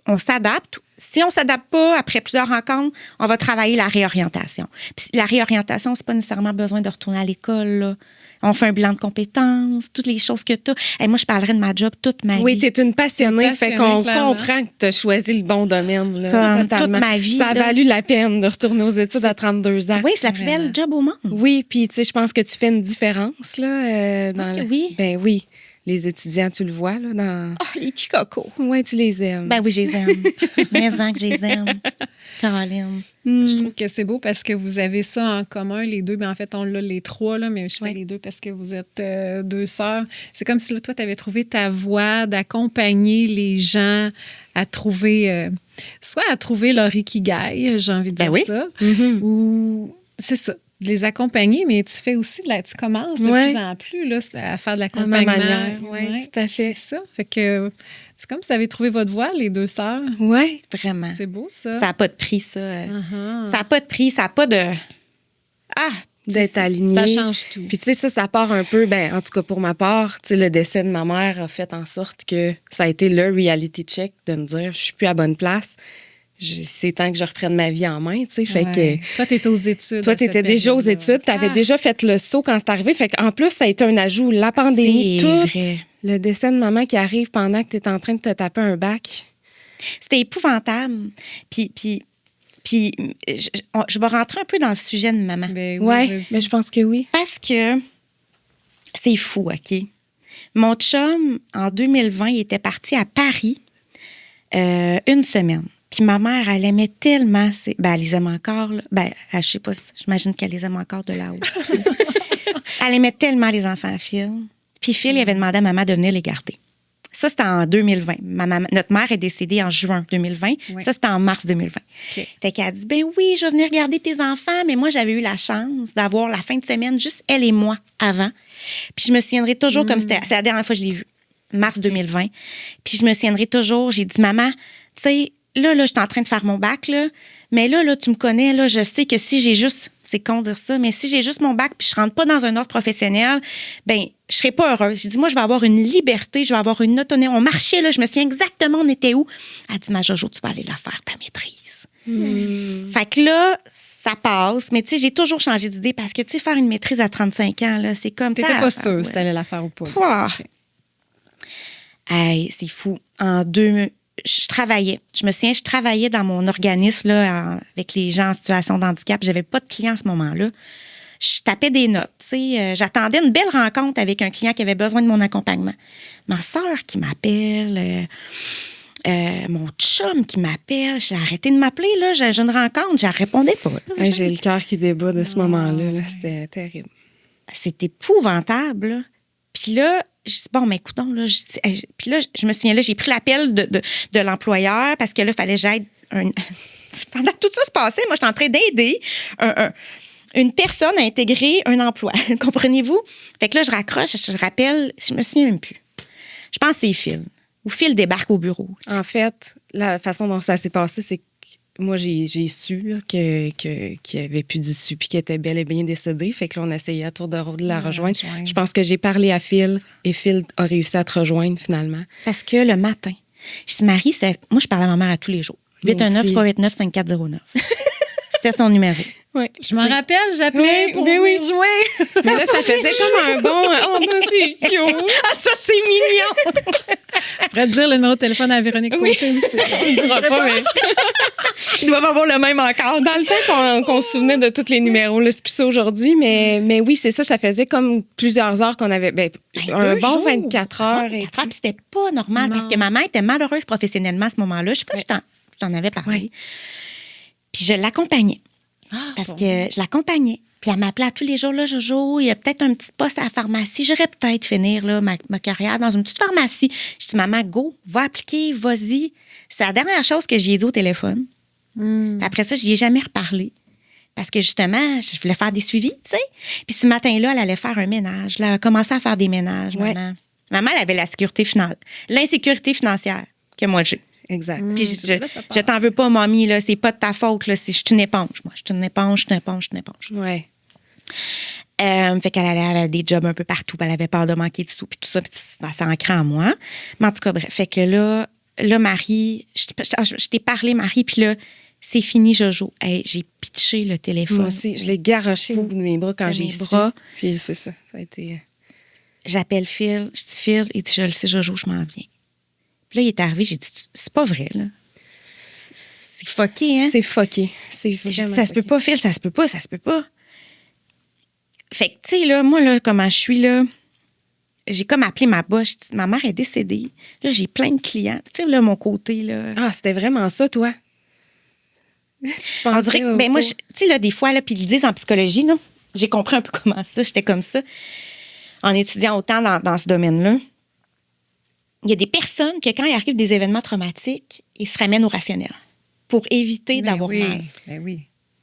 On s'adapte. Si on ne s'adapte pas, après plusieurs rencontres, on va travailler la réorientation. Puis la réorientation, c'est pas nécessairement besoin de retourner à l'école. Là. On fait un bilan de compétences, toutes les choses que tu as. Moi, je parlerais de ma job toute ma vie. Oui, tu es une passionnée, fait qu'on comprend que tu as choisi le bon domaine. Là, totalement. Toute ma vie. Ça a valu la peine de retourner aux études à 32 ans. Oui, c'est la plus belle job au monde. Oui, puis tu sais, je pense que tu fais une différence. Là, oui. Ben oui. Les étudiants, tu le vois, là, dans... les petits cocos. Oui, tu les aimes. Ben oui, je les aime. Mais que je les aime. Caroline. Je trouve que c'est beau parce que vous avez ça en commun, les deux. Ben, en fait, on l'a les 3, là, mais je fais les 2 parce que vous êtes 2 sœurs. C'est comme si là, toi, tu avais trouvé ta voie d'accompagner les gens à trouver... soit à trouver leur ikigai, j'ai envie de dire ça, ou... C'est ça. De les accompagner, mais tu fais aussi tu commences de plus en plus là, à faire de l'accompagnement. À ma manière, oui, tout à fait. C'est ça. Fait que c'est comme si vous avez trouvé votre voie, les 2 sœurs. Oui, vraiment. C'est beau, ça. Ça n'a pas de prix, ça. Ça n'a pas de prix, ça n'a pas de... D'être aligné. Ça change tout. Puis tu sais, ça part un peu, en tout cas pour ma part, tu sais, le décès de ma mère a fait en sorte que ça a été le reality check de me dire, je suis plus à bonne place. C'est temps que je reprenne ma vie en main, tu sais, fait que... Toi, t'étais aux études. Toi, t'étais déjà aux études, t'avais déjà fait le saut quand c'est arrivé, fait qu'en plus, ça a été un ajout. La pandémie, le décès de maman qui arrive pendant que t'es en train de te taper un bac. C'était épouvantable. Puis je vais rentrer un peu dans le sujet de maman. Oui, mais je pense que oui. Parce que c'est fou, OK? Mon chum, en 2020, il était parti à Paris 1 semaine. Puis ma mère, elle aimait tellement... elle les aime encore. Là. Je sais pas, j'imagine qu'elle les aime encore de là-haut. Elle aimait tellement les enfants à Phil. Puis Phil, il avait demandé à maman de venir les garder. Ça, c'était en 2020. Notre mère est décédée en juin 2020. Oui. Ça, c'était en mars 2020. Okay. Fait qu'elle a dit, oui, je vais venir garder tes enfants. Mais moi, j'avais eu la chance d'avoir la fin de semaine, juste elle et moi, avant. Puis je me souviendrai toujours comme c'est la dernière fois que je l'ai vue, mars 2020. Puis je me souviendrai toujours, j'ai dit, maman, tu sais, là, je suis en train de faire mon bac, là. Mais là, tu me connais, là, je sais que si j'ai juste, c'est con de dire ça, mais si j'ai juste mon bac puis je rentre pas dans un ordre professionnel, je serai pas heureuse. J'ai dit, moi, je vais avoir une liberté, je vais avoir une autonomie. On marchait, là, je me souviens exactement on était où. Elle dit, ma Jojo, tu vas aller la faire, ta maîtrise. Fait que là, ça passe. Mais tu sais, j'ai toujours changé d'idée parce que, tu sais, faire une maîtrise à 35 ans, là, c'est comme... T'étais pas sûre si t'allais la faire ou pas. Pouah. Hey, c'est fou. Je travaillais. Je me souviens, je travaillais dans mon organisme là, avec les gens en situation de handicap. J'avais pas de clients à ce moment-là. Je tapais des notes. J'attendais une belle rencontre avec un client qui avait besoin de mon accompagnement. Ma sœur qui m'appelle, mon chum qui m'appelle. J'ai arrêté de m'appeler. Là, j'ai une rencontre. Je ne répondais pas. Là, J'ai le cœur qui débat de ce moment-là. Là. C'était terrible. C'est épouvantable. Là. Puis là, je dis, bon, mais écoutons, là, puis là, je me souviens, là, j'ai pris l'appel de l'employeur parce que là, il fallait que j'aide pendant tout ça se passait, moi, j'étais en train d'aider une personne à intégrer un emploi. Comprenez-vous? Fait que là, je raccroche, je rappelle, je me souviens même plus. Je pense que c'est Phil. Ou Phil débarque au bureau. En fait, la façon dont ça s'est passé, c'est que moi, j'ai su là, qu'il n'y avait plus d'issue puis qu'il était bel et bien décédé. Fait que là, on essayait à tour de rôle de la rejoindre. Je pense que j'ai parlé à Phil et Phil a réussi à te rejoindre finalement. Parce que le matin, je dis, Marie, moi, je parlais à ma mère à tous les jours. 819-389-5409. C'était son numéro. Oui. Je m'en rappelle, j'appelais pour jouer. Mais là, ça faisait comme un bon... Oh, ben, c'est cute! Ah, ça, c'est mignon! Je pourrais te dire le numéro de téléphone à Véronique Côté aussi. Il dira pas, mais... Ils doivent avoir le même encore. Dans le temps qu'on se souvenait de tous les numéros, là, c'est plus ça aujourd'hui, mais oui, c'est ça. Ça faisait comme plusieurs heures qu'on avait... un bon 24 heures. Puis c'était pas normal parce que ma mère était malheureuse professionnellement à ce moment-là. Je sais pas si je t'en avais parlé. Ouais. Puis je l'accompagnais. Parce que je l'accompagnais. Puis elle m'appelait tous les jours, là, Jojo, il y a peut-être un petit poste à la pharmacie. J'aurais peut-être finir là, ma carrière dans une petite pharmacie. Je dis, maman, go, va appliquer, vas-y. C'est la dernière chose que j'ai dit au téléphone. Après ça, je n'y ai jamais reparlé. Parce que justement, je voulais faire des suivis, tu sais. Puis ce matin-là, elle allait faire un ménage. Là, elle a commencé à faire des ménages, maman. Maman, elle avait l'insécurité financière que moi, j'ai. Exact. Puis je t'en veux pas, mamie, là, c'est pas de ta faute, là, je suis une éponge, moi. Je suis une éponge. Ouais. Fait qu'elle avait des jobs un peu partout, puis elle avait peur de manquer de sous, puis tout ça, puis ça s'est ancré en moi. Mais en tout cas, bref, fait que là Marie, je t'ai parlé, Marie, puis là, c'est fini, Jojo. Hey, j'ai pitché le téléphone. Moi aussi, je l'ai garoché au bout de mes bras quand j'ai su. Puis c'est ça, ça a été... J'appelle Phil, je dis Phil, il dit, je le sais, Jojo, je m'en viens. Puis là, il est arrivé, j'ai dit, c'est pas vrai, là. C'est fucké, hein? C'est fucké. C'est vraiment ça se peut pas, Phil, ça se peut pas. Fait que, tu sais, là, moi, là, comment je suis, là, j'ai comme appelé ma boss, j'ai dit, ma mère est décédée. Là, j'ai plein de clients. Tu sais, là, mon côté, là. Ah, c'était vraiment ça, toi? On dirait que, ben, moi, tu sais, là, des fois, là, puis ils le disent en psychologie, là, j'ai compris un peu comment ça, j'étais comme ça, en étudiant autant dans ce domaine-là. Il y a des personnes que, quand il arrive des événements traumatiques, ils se ramènent au rationnel pour éviter d'avoir mal. Ben oui.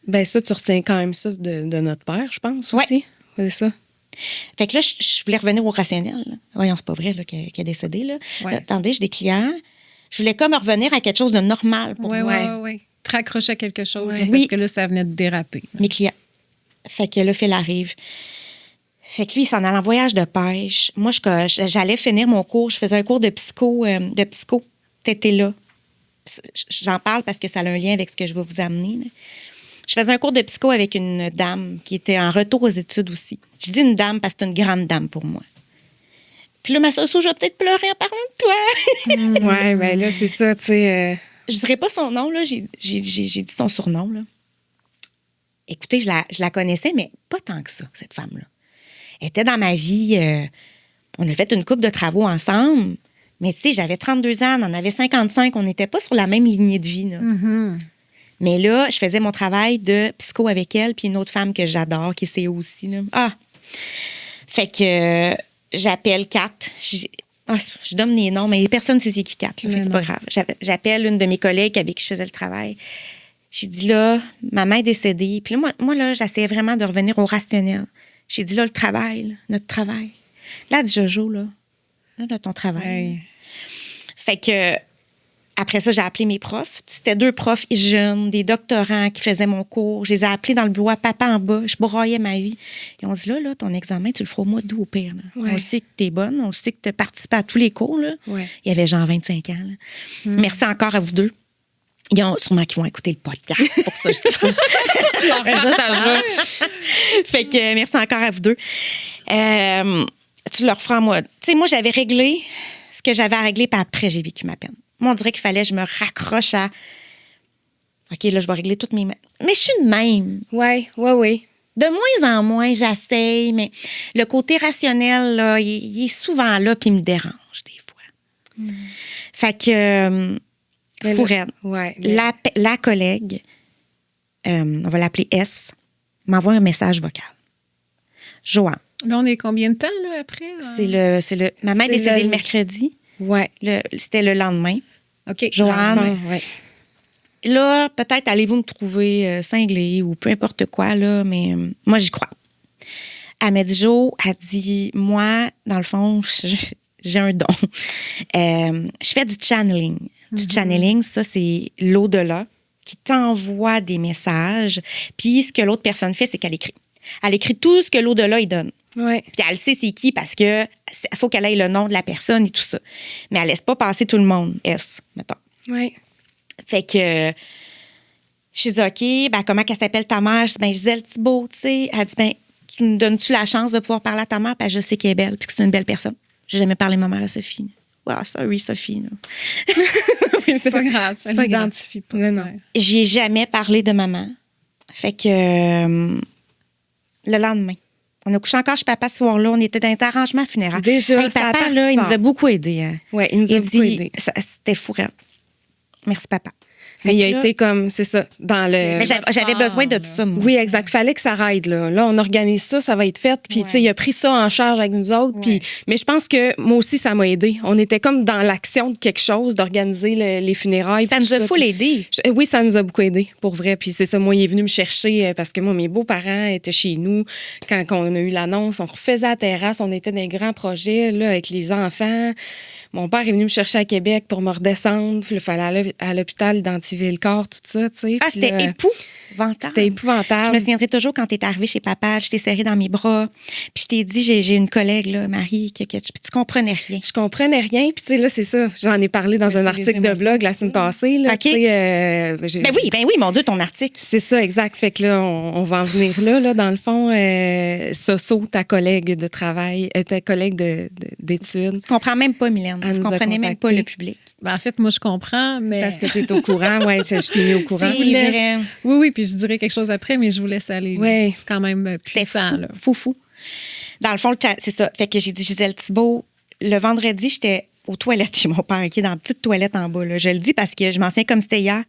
Ben ça, tu retiens quand même ça de notre père, je pense, aussi. C'est ça. Fait que là, je voulais revenir au rationnel. Là. Voyons, c'est pas vrai là, qu'il est décédé. Là. Ouais. Là, attendez, j'ai des clients. Je voulais comme revenir à quelque chose de normal pour moi. Oui. Te raccrocher à quelque chose, Ouais. parce que là, ça venait de déraper. Mes clients. Fait que là, Phil arrive. Fait que lui, il s'en allait en voyage de pêche. Moi, j'allais finir mon cours. Je faisais un cours de psycho. T'étais là. J'en parle parce que ça a un lien avec ce que je vais vous amener. Là. Je faisais un cours de psycho avec une dame qui était en retour aux études aussi. Je dis une dame parce que c'est une grande dame pour moi. Puis là, ma soeur, je vais peut-être pleurer en parlant de toi. Ouais, ben là, c'est ça, tu sais. Je dirais pas son nom, là. J'ai dit son surnom, là. Écoutez, je la connaissais, mais pas tant que ça, cette femme-là. Elle était dans ma vie. On a fait une couple de travaux ensemble. Mais tu sais, j'avais 32 ans, elle en avait 55. On n'était pas sur la même lignée de vie, là. Mm-hmm. Mais là, je faisais mon travail de psycho avec elle, puis une autre femme que j'adore, qui est CEO aussi, là. Ah! Fait que j'appelle Kat. Je donne les noms, mais personne ne sait c'est qui Kat, là. Fait que c'est pas grave. J'appelle une de mes collègues avec qui je faisais le travail. J'ai dit, là, ma mère est décédée. Puis là, moi là, j'essayais vraiment de revenir au rationnel. J'ai dit, là, le travail, là, notre travail. Là, elle dit, Jojo, là ton travail. Hey. Fait que, après ça, j'ai appelé mes profs. C'était 2 profs jeunes, des doctorants qui faisaient mon cours. Je les ai appelés dans le bureau à papa en bas. Je broyais ma vie. Ils ont dit, là, ton examen, tu le feras au mois d'août au pire. Là. Ouais. On le sait que t'es bonne. On le sait que t'as participé à tous les cours. Là. Ouais. Il y avait genre 25 ans. Là. Merci encore à vous 2. Ils ont sûrement qu'ils vont écouter le podcast pour ça. Je dis ça. Fait que merci encore à vous deux. Tu leur feras moi. Tu sais, moi, j'avais réglé ce que j'avais à régler, puis après, j'ai vécu ma peine. Moi, on dirait qu'il fallait que je me raccroche à... OK, là, je vais régler toutes mes... Mais je suis de même. Oui, oui, oui. De moins en moins, j'essaye, mais le côté rationnel, là, il est souvent là, puis il me dérange des fois. Fait que... fou raide. Ouais, La collègue, on va l'appeler S, m'envoie un message vocal. Joanne. Là, on est combien de temps là, après? Ma mère est C'est décédée le mercredi. Ouais. C'était le lendemain. OK. Joanne. L'enfant, ouais. Là, peut-être allez-vous me trouver cinglée ou peu importe quoi, là, mais moi, j'y crois. Elle m'a dit, Jo, elle dit, moi, dans le fond, j'ai un don. Je fais du channeling. Du channeling, ça, c'est l'au-delà qui t'envoie des messages. Puis ce que l'autre personne fait, c'est qu'elle écrit. Elle écrit tout ce que l'au-delà, il donne. Ouais. Puis elle sait c'est qui parce que faut qu'elle ait le nom de la personne et tout ça. Mais elle laisse pas passer tout le monde, S, mettons. Ouais. Fait que je dis, OK, ben, comment qu'elle s'appelle ta mère? Je dis, ben, Gisèle Thibault, tu sais. Elle dit, ben, tu me donnes-tu la chance de pouvoir parler à ta mère? Puis je sais qu'elle est belle, puis que c'est une belle personne. J'ai jamais parlé de ma mère à Sophie. Wow, sorry, Sophie. C'est pas grave, ça pas l'identifie pas. Mais non. Ouais. J'y ai jamais parlé de maman. Fait que le lendemain, on a couché encore chez papa ce soir-là. On était dans un arrangement funéraire. Déjà, hey, ça a papa, parti là, il fort. nous a beaucoup aidés. Hein. Ouais, il nous a beaucoup aidés. C'était fou. Merci, papa. Mais il a Fait que là, été comme, c'est ça, dans le... ben, j'avais besoin de tout ça, moi. Oui, exact. Fallait que ça raide, là. Là, on organise ça, ça va être fait. Puis, tu sais, il a pris ça en charge avec nous autres. Puis, mais je pense que moi aussi, ça m'a aidé. On était comme dans l'action de quelque chose, d'organiser les funérailles. Ça puis nous a tout full aidé. Oui, ça nous a beaucoup aidé, pour vrai. Puis c'est ça, moi, il est venu me chercher parce que moi, mes beaux-parents étaient chez nous. Quand on a eu l'annonce, on refaisait la terrasse, on était dans des grands projets, là, avec les enfants. Mon père est venu me chercher à Québec pour me redescendre. Puis il fallait aller à l'hôpital identifier le corps, tout ça, tu sais. Ah, Puis c'était là, épouvantable. C'était épouvantable. Je me souviendrai toujours quand t'es arrivée chez papa, je t'ai serré dans mes bras, puis je t'ai dit, j'ai une collègue, là, Marie, puis tu comprenais rien. Je comprenais rien. Puis, tu sais, là, c'est ça. J'en ai parlé dans un c'est article les de émotions, blog la semaine passée. Là, OK. tu sais, Ben oui, mon Dieu, ton article. C'est ça, exact. Fait que là, on va en venir là, dans le fond. Soso, ta collègue de travail, ta collègue d'études. Tu comprends même pas, Mylène. Elle Tu nous a comprenais même pas contactés. le public. Ben, en fait, moi, je comprends, mais... Parce que tu es au courant. Oui, je t'ai mis au courant. C'est vrai. Oui, puis je dirais quelque chose après, mais je vous laisse aller. là. Ouais. C'est quand même C'était puissant, là. fou. Dans le fond, c'est ça. Fait que j'ai dit, Gisèle Thibault, le vendredi, j'étais aux toilettes chez mon père, qui est dans la petite toilette en bas. Là. Je le dis parce que je m'en souviens comme c'était hier.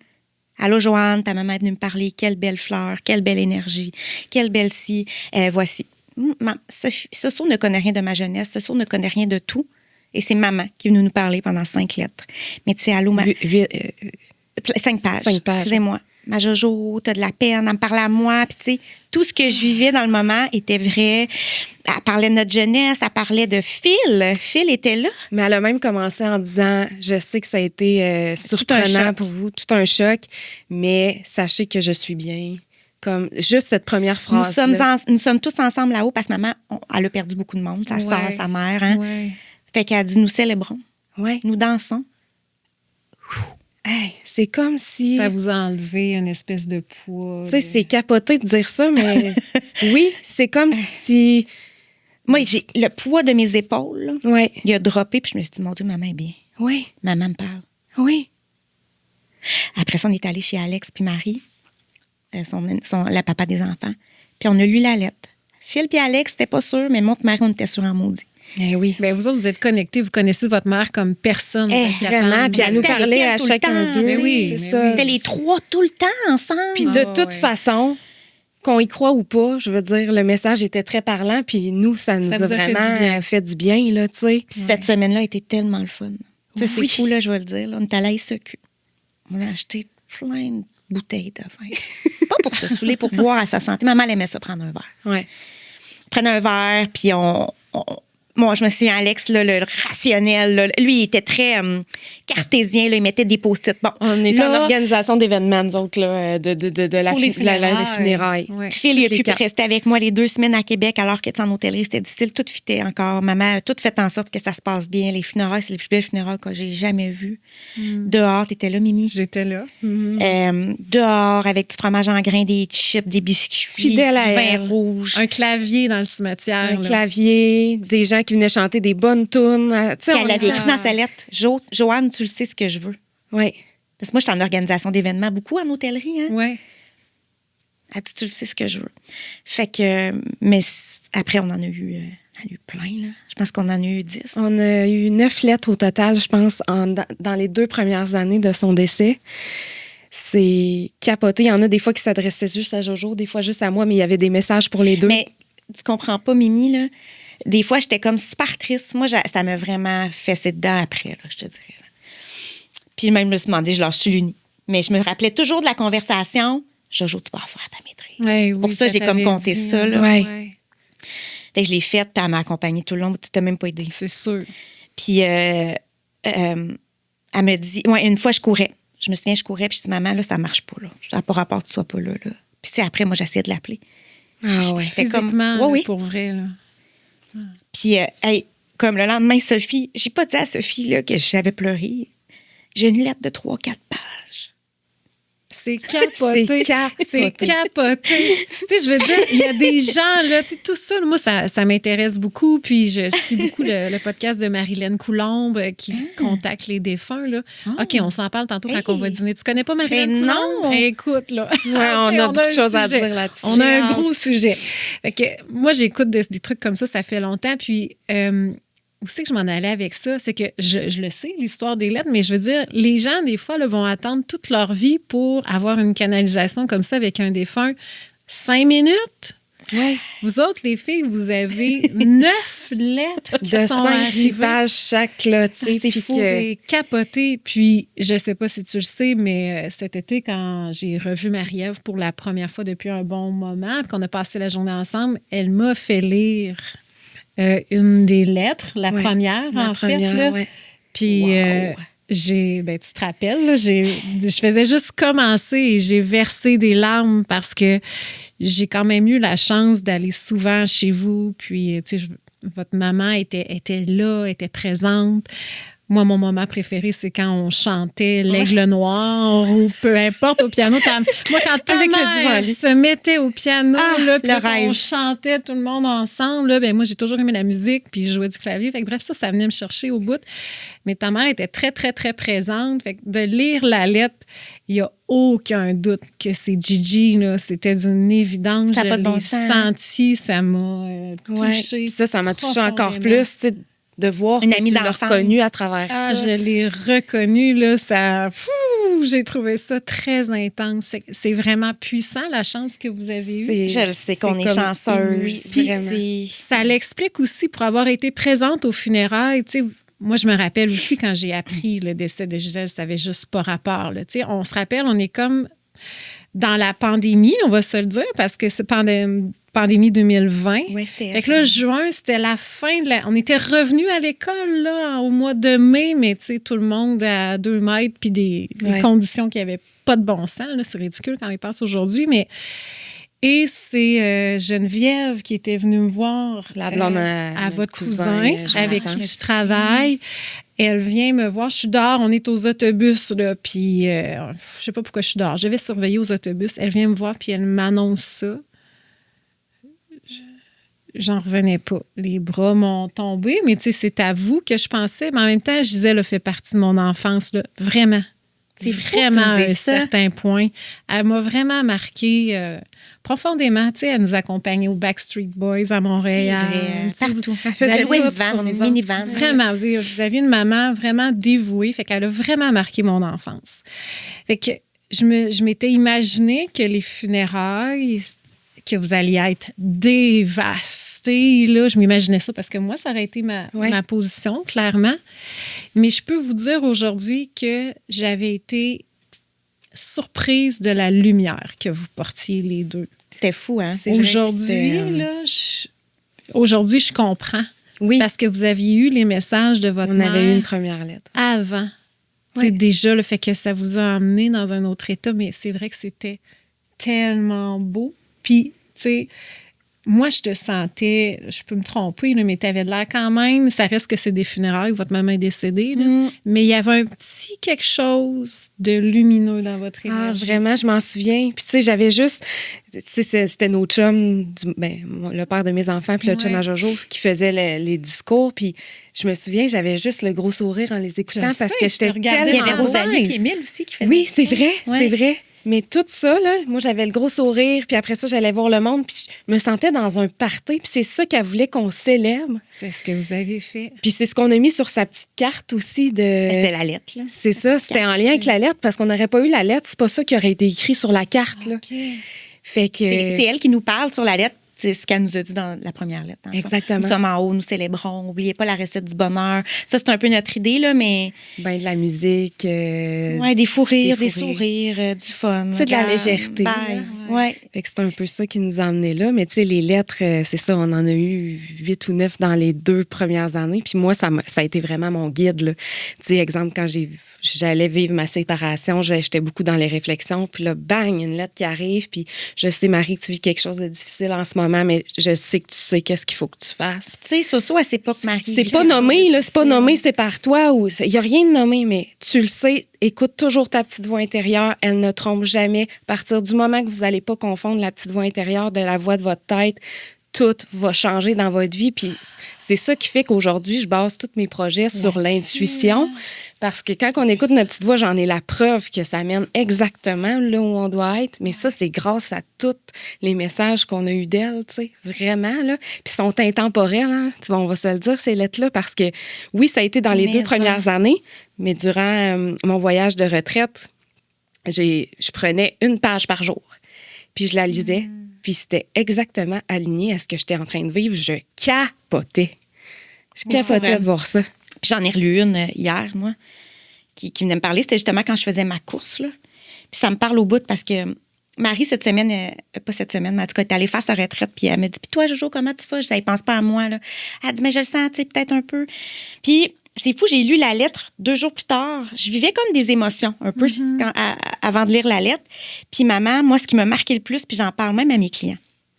Allô, Joanne, ta maman est venue me parler. Quelle belle fleur, quelle belle énergie, quelle belle scie. Voici. Soso ne connaît rien de ma jeunesse. Soso ne connaît rien de tout. Et c'est maman qui est venue nous parler pendant 5 lettres. Mais tu sais, allô, 5 pages. 5 pages. Excusez-moi. Ma Jojo, t'as de la peine, elle me parlait à moi. Puis, tu sais, tout ce que je vivais dans le moment était vrai. Elle parlait de notre jeunesse, elle parlait de Phil. Phil était là. Mais elle a même commencé en disant, je sais que ça a été surprenant choc. pour vous, tout un choc, mais sachez que je suis bien. Comme juste cette première phrase. Nous sommes tous ensemble là-haut parce que maman, elle a perdu beaucoup de monde, sa soeur, sa mère. Hein? Ouais. Fait qu'elle a dit, nous célébrons, Ouais. nous dansons. Hey, c'est comme si. Ça vous a enlevé une espèce de poids. Tu sais, c'est capoté de dire ça, mais oui, c'est comme si. Moi, j'ai le poids de mes épaules, là, Oui, il a droppé, puis je me suis dit, mon Dieu, maman est bien. oui, Maman me parle. oui. Après ça, on est allé chez Alex puis Marie, la papa des enfants. Puis on a lu la lettre. Phil puis Alex, c'était pas sûr, mais moi et Marie, on était sûrs en maudit. Eh oui. Ben, vous autres, vous êtes connectés, vous connaissez votre mère comme personne. Vous êtes Vraiment, capable puis elle nous était avec parlait elle à tout le chacun temps, d'eux. mais oui, c'est mais ça. oui. On était les 3 tout le temps ensemble. Puis de Ah, toute ouais. façon, qu'on y croit ou pas, je veux dire, le message était très parlant, puis nous, ça nous a vous a fait vraiment du bien. fait du bien, là, tu sais. Puis cette semaine-là a été tellement le fun. Tu sais, Oui. c'est fou, là, je vais le dire. Là. On est allé à la SEQ. On a acheté plein de bouteilles de vin. Pas pour se saouler, pour boire à sa santé. Maman, elle aimait ça, prendre un verre. Ouais. Prendre un verre, puis Moi, je me souviens, Alex, là, le rationnel, là, lui, il était très cartésien, là, il mettait des post-it. Bon, On est là, en organisation d'événements, nous autres, là, de la Pour les des funérailles. Ouais. Phil, il a Toutes les pu quatre. rester avec moi les 2 semaines à Québec alors que, tu sais, en hôtellerie, c'était difficile. Tout fitait encore. Maman a tout fait en sorte que ça se passe bien. Les funérailles, c'est les plus belles funérailles que j'ai jamais vues. Dehors, t'étais là, Mimi? J'étais là. Dehors, avec du fromage en grains, des chips, des biscuits, Fidèle à du vin elle. rouge. Un clavier dans le cimetière. Un là. clavier, des gens qui venaient chanter des bonnes tunes. Tu sais, Puis elle on avait était- écrit dans sa lettre, Joanne, tu le sais ce que je veux. Oui. Parce que moi, j'étais en organisation d'événements, beaucoup en hôtellerie. Hein? Ouais. Elle dit, tu le sais ce que je veux. Fait que, mais après, on en a eu plein. Là. Je pense qu'on en a eu 10. On a eu 9 lettres au total, je pense, dans les 2 premières années de son décès. C'est capoté. Il y en a des fois qui s'adressaient juste à Jojo, des fois juste à moi, mais il y avait des messages pour les deux. Mais tu comprends pas, Mimi, là. Des fois, j'étais comme super triste. Moi, ça m'a vraiment fessé dedans après, là, je te dirais. Là. Puis même, je me suis demandé, je leur suis l'uni. Mais je me rappelais toujours de la conversation. Jojo, tu vas faire ta maîtrise. Ouais, C'est pour oui, ça que j'ai comme t'avais compté dit, ça. hein. Là. Ouais. Fait que je l'ai faite, puis elle m'a accompagnée tout le long. Tu t'as même pas aidé. C'est sûr. Puis elle me dit, ouais, une fois, je courais. Je me souviens, je courais, puis je dis, maman, là, ça marche pas, là. Ça n'a pas rapport que tu sois pas là, là. Puis, tu sais, après, moi, j'essayais de l'appeler. Ah ouais. Fait comme- Physiquement, ouais, là, oui. pour vrai. Là. Puis, hey, comme le lendemain, Sophie, j'ai pas dit à Sophie, là, que j'avais pleuré. J'ai une lettre de 3-4 pages. C'est capoté. C'est capoté. C'est capoté. Tu sais, je veux dire, il y a des gens, là, tu sais, tout ça, moi, ça m'intéresse beaucoup. Puis, je suis beaucoup le podcast de Marilyn Coulombe qui contacte les défunts, là. OK, on s'en parle tantôt quand on va dîner. Tu connais pas Marilyn Ben Coulombe? non. Écoute, là. Ouais, on a beaucoup de choses à dire là-dessus. On a J'ai un hâte. gros sujet. Fait que moi, j'écoute des trucs comme ça fait longtemps. Puis, où c'est que je m'en allais avec ça? C'est que je le sais, l'histoire des lettres, mais je veux dire, les gens, des fois, là, vont attendre toute leur vie pour avoir une canalisation comme ça avec un défunt. 5 minutes? Ouais. Vous autres, les filles, vous avez 9 lettres qui De sont 5-6 arrivées. pages chaque, là, tu sais. C'est puis fou, que- c'est capoté. Puis, je sais pas si tu le sais, mais cet été, quand j'ai revu Marie-Ève pour la première fois depuis un bon moment, puis qu'on a passé la journée ensemble, elle m'a fait lire une des lettres, la Ouais, première, la en première, fait. Là. ouais. Puis, Wow. tu te rappelles, là, je faisais juste commencer et j'ai versé des larmes parce que j'ai quand même eu la chance d'aller souvent chez vous. Puis, tu sais, votre maman était là, était présente. Moi, mon moment préféré, c'est quand on chantait l'Aigle noir ou peu importe au piano. Moi, quand ta Avec le mère divan-lit. se mettait au piano, là, puis le là, qu'on rêve. chantait tout le monde ensemble, là, ben moi, j'ai toujours aimé la musique, puis je jouais du clavier. Fait que, bref, ça venait me chercher au bout. Mais ta mère était très, très, très présente. Fait que de lire la lettre, il n'y a aucun doute que c'est Gigi. Là. C'était d'une évidence. Ça a Je pas de bon l'ai sens. senti, ça m'a Ouais. touchée. Puis ça m'a touché encore profondément. plus, tu sais, de voir Une que amie tu l'as d'enfance. reconnu à travers Ah, ça. je l'ai reconnu, là, ça... j'ai trouvé ça très intense. C'est vraiment puissant, la chance que vous avez eue. C'est- Je le sais qu'on est comme- chanceuse. Oui, Puis, vraiment. tu sais, Ça l'explique aussi pour avoir été présente aux funérailles. Tu sais, moi, je me rappelle aussi quand j'ai appris le décès de Gisèle, ça n'avait juste pas rapport. Là. Tu sais, on se rappelle, on est comme dans la pandémie, on va se le dire, parce que c'est pandémie 2020. ouais, c'était. Fait que là, juin, c'était la fin de la... On était revenus à l'école là, au mois de mai, mais tu sais, tout le monde à 2 mètres, puis des Ouais. conditions qui n'avaient pas de bon sens. Là. C'est ridicule quand on y pense aujourd'hui, mais... Et c'est Geneviève qui était venue me voir La blonde à notre votre cousin, Jonathan. avec qui je travaille. Elle vient me voir, je suis dehors, on est aux autobus, là, puis je sais pas pourquoi je suis dehors. Je vais surveiller aux autobus. Elle vient me voir, puis elle m'annonce ça. J'en revenais pas. Les bras m'ont tombé, mais tu sais, c'est à vous que je pensais. Mais en même temps, Gisèle a fait partie de mon enfance, là, vraiment. C'est fou vraiment que tu me à un dises ça. certain point. Elle m'a vraiment marqué profondément. Tu sais, elle nous accompagnait aux Backstreet Boys à Montréal. C'est vrai, Tu sais, partout. Elle Vous faisait avez loué une tout van, pour on a nous une minivan. Vraiment, vous aviez une maman vraiment dévouée, fait qu'elle a vraiment marqué mon enfance. Fait que je m'étais imaginé que les funérailles, que vous alliez être dévastés, là, je m'imaginais ça parce que moi, ça aurait été ma position, clairement. Mais je peux vous dire aujourd'hui que j'avais été surprise de la lumière que vous portiez les deux. C'était fou, hein? C'est vrai que Aujourd'hui, c'était, là, aujourd'hui, je comprends. Oui. Parce que vous aviez eu les messages de votre On mère avait eu une première lettre. avant. C'est déjà le fait que ça vous a amené dans un autre état, mais c'est vrai que c'était tellement beau. Puis, tu sais, moi, je te sentais, je peux me tromper, là, mais tu avais de l'air quand même. Ça reste que c'est des funérailles, votre maman est décédée. Là, mais il y avait un petit quelque chose de lumineux dans votre énergie. Ah, vraiment, je m'en souviens. Puis, tu sais, j'avais juste. Tu sais, c'était nos chums, le père de mes enfants, puis le chum à Jojo, qui faisait les discours. Puis, je me souviens, j'avais juste le gros sourire en les écoutant parce que j'étais tellement. Il y avait en Rosalie baisse. et Émile aussi qui faisaient Oui, c'est vrai, Ouais. c'est vrai. Mais tout ça, là, moi, j'avais le gros sourire, puis après ça, j'allais voir le monde, puis je me sentais dans un party, puis c'est ça qu'elle voulait qu'on célèbre. C'est ce que vous avez fait. Puis c'est ce qu'on a mis sur sa petite carte aussi de... C'était la lettre, là. C'est ça, c'était en lien avec la lettre, parce qu'on n'aurait pas eu la lettre, c'est pas ça qui aurait été écrit sur la carte, là. OK. Fait que... C'est elle qui nous parle sur la lettre. C'est ce qu'elle nous a dit dans la première lettre. Exactement. Nous sommes en haut, nous célébrons. N'oubliez pas la recette du bonheur. Ça, c'est un peu notre idée, là, mais... Ben, de la musique. Ouais, des fous rires, des fous rires. sourires, du fun. C'est de la Regarde, légèreté. bye. Ouais. Fait que c'est un peu ça qui nous a emmenés là. Mais tu sais, les lettres, c'est ça, on en a eu 8 ou 9 dans les 2 premières années. Puis moi, ça a été vraiment mon guide, là. Tu sais, exemple, quand j'allais vivre ma séparation, j'étais beaucoup dans les réflexions. Puis là, bang, une lettre qui arrive. Puis je sais, Marie, que tu vis quelque chose de difficile en ce moment, mais je sais que tu sais qu'est-ce qu'il faut que tu fasses. Tu sais, Soso, à cette époque, Marie. C'est pas nommé, là, c'est pas nommé, c'est par toi. Il n'y a rien de nommé, mais tu le sais. Écoute toujours ta petite voix intérieure. Elle ne trompe jamais. À partir du moment que vous n'allez pas confondre la petite voix intérieure de la voix de votre tête, tout va changer dans votre vie. Puis c'est ça qui fait qu'aujourd'hui, je base tous mes projets sur l'intuition. Parce que quand on écoute notre petite voix, j'en ai la preuve que ça mène exactement là où on doit être. Mais ça, c'est grâce à tous les messages qu'on a eus d'elle, tu sais, vraiment, là. Puis ils sont intemporels, hein. Tu vois, on va se le dire, ces lettres-là, parce que, oui, ça a été dans les 2 premières années, mais durant mon voyage de retraite, je prenais 1 page par jour. Puis je la lisais, puis c'était exactement aligné à ce que j'étais en train de vivre. Je capotais. Je capotais de voir ça. Puis j'en ai relu une hier, moi, qui venait me parler. C'était justement quand je faisais ma course, là. Puis ça me parle au bout parce que Marie, cette semaine, pas cette semaine, mais en tout cas, elle est allée faire sa retraite. Puis elle m'a dit, puis toi, Jojo, comment tu fais? Je dis, elle pense pas à moi, là. Elle dit, mais je le sens, tu sais, peut-être un peu. Puis c'est fou, j'ai lu la lettre 2 jours plus tard. Je vivais comme des émotions, un peu, avant de lire la lettre. Puis maman, moi, ce qui m'a marqué le plus, puis j'en parle même à mes clients.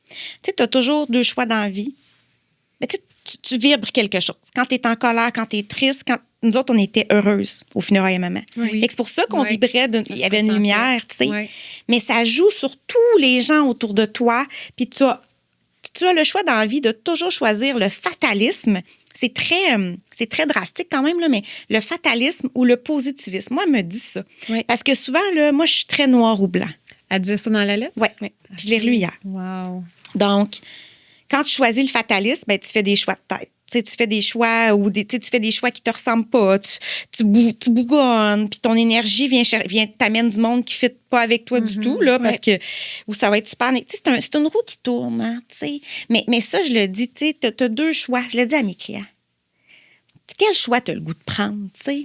Tu sais, tu as toujours 2 choix dans la vie. Mais tu vibres quelque chose. Quand tu es en colère, quand tu es triste, quand nous autres, on était heureuses au funérailles à maman. Oui. Fait que c'est pour ça qu'on vibrait, il y avait une ressentait. lumière, tu sais. Oui. Mais ça joue sur tous les gens autour de toi. Puis tu as le choix dans la vie de toujours choisir le fatalisme. C'est très drastique quand même, là, mais le fatalisme ou le positivisme. Moi, elle me dit ça. Oui. Parce que souvent, là, moi, je suis très noir ou blanc. Elle disait ça dans la lettre? Oui. Puis je l'ai relu hier. Wow. Donc, quand tu choisis le fatalisme, ben, tu fais des choix de tête. Tu sais, tu fais des choix tu fais des choix qui te ressemblent pas. Tu bougonnes, puis ton énergie vient t'amène du monde qui ne fit pas avec toi du tout, là, parce que ou ça va être super. Tu sais, c'est une roue qui tourne, hein, tu sais. Mais ça, je le dis, tu sais, t'as 2 choix. Je le dis à mes clients. Quel choix t'as le goût de prendre, tu sais?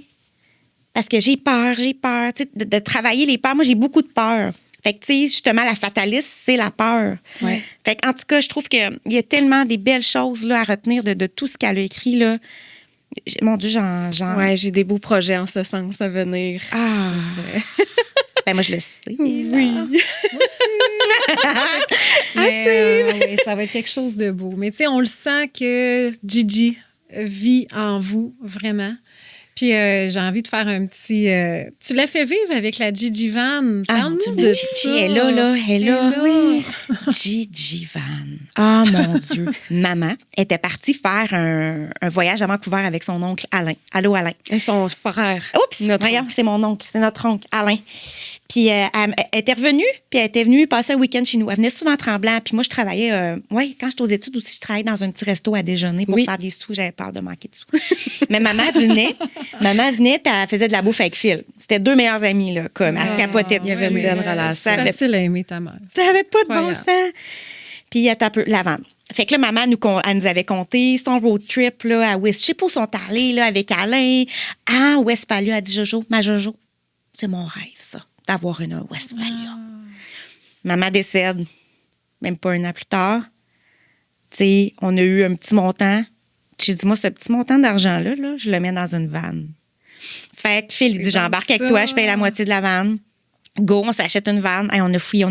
Parce que j'ai peur, tu sais, de travailler les peurs. Moi, j'ai beaucoup de peur. Fait que, tu sais, justement, la fataliste, c'est la peur. Ouais. Fait qu'en tout cas, je trouve qu'il y a tellement des belles choses là, à retenir de tout ce qu'elle a écrit, là. Mon Dieu, Ouais, j'ai des beaux projets en ce sens à venir. Ah! Ben, moi, je le sais. Oui. Mais, oui, ça va être quelque chose de beau. Mais tu sais, on le sent que Gigi vit en vous, vraiment. Puis j'ai envie de faire un petit... tu l'as fait vivre avec la Gigi Van. Ah, mon Dieu, mais Gigi est là, elle est là. Oui. Gigi Van. Ah, mon Dieu. Maman était partie faire un voyage à Vancouver avec son oncle Alain. Allô, Alain. Et son frère. Oups, voyons, c'est mon oncle, c'est notre oncle, Alain. Puis elle était revenue, puis elle était venue passer un week-end chez nous. Elle venait souvent à Tremblant. Puis moi, je travaillais, quand j'étais aux études aussi, je travaillais dans un petit resto à déjeuner pour faire des sous. J'avais peur de manquer de sous. Mais maman venait, puis elle faisait de la bouffe avec Phil. C'était 2 meilleures amies, là, comme elle capotait. Il y avait une belle relation. C'est facile à aimer ta mère. Ça n'avait pas de bon sens. Puis elle un peu lavande. Fait que là, maman elle nous avait conté son road trip là, à West. Je sais pas où sont allés là, avec Alain. À Westphalia. Elle dit Jojo, ma Jojo, c'est mon rêve, ça, d'avoir une Westphalia. Maman décède, même pas 1 an plus tard. Tu sais, on a eu un petit montant. J'ai dit, moi, ce petit montant d'argent-là, là, je le mets dans une vanne. Fait que Phil, il dit, j'embarque avec toi, je paye la moitié de la vanne. Go, on s'achète une vanne. Hey, on a fouillé.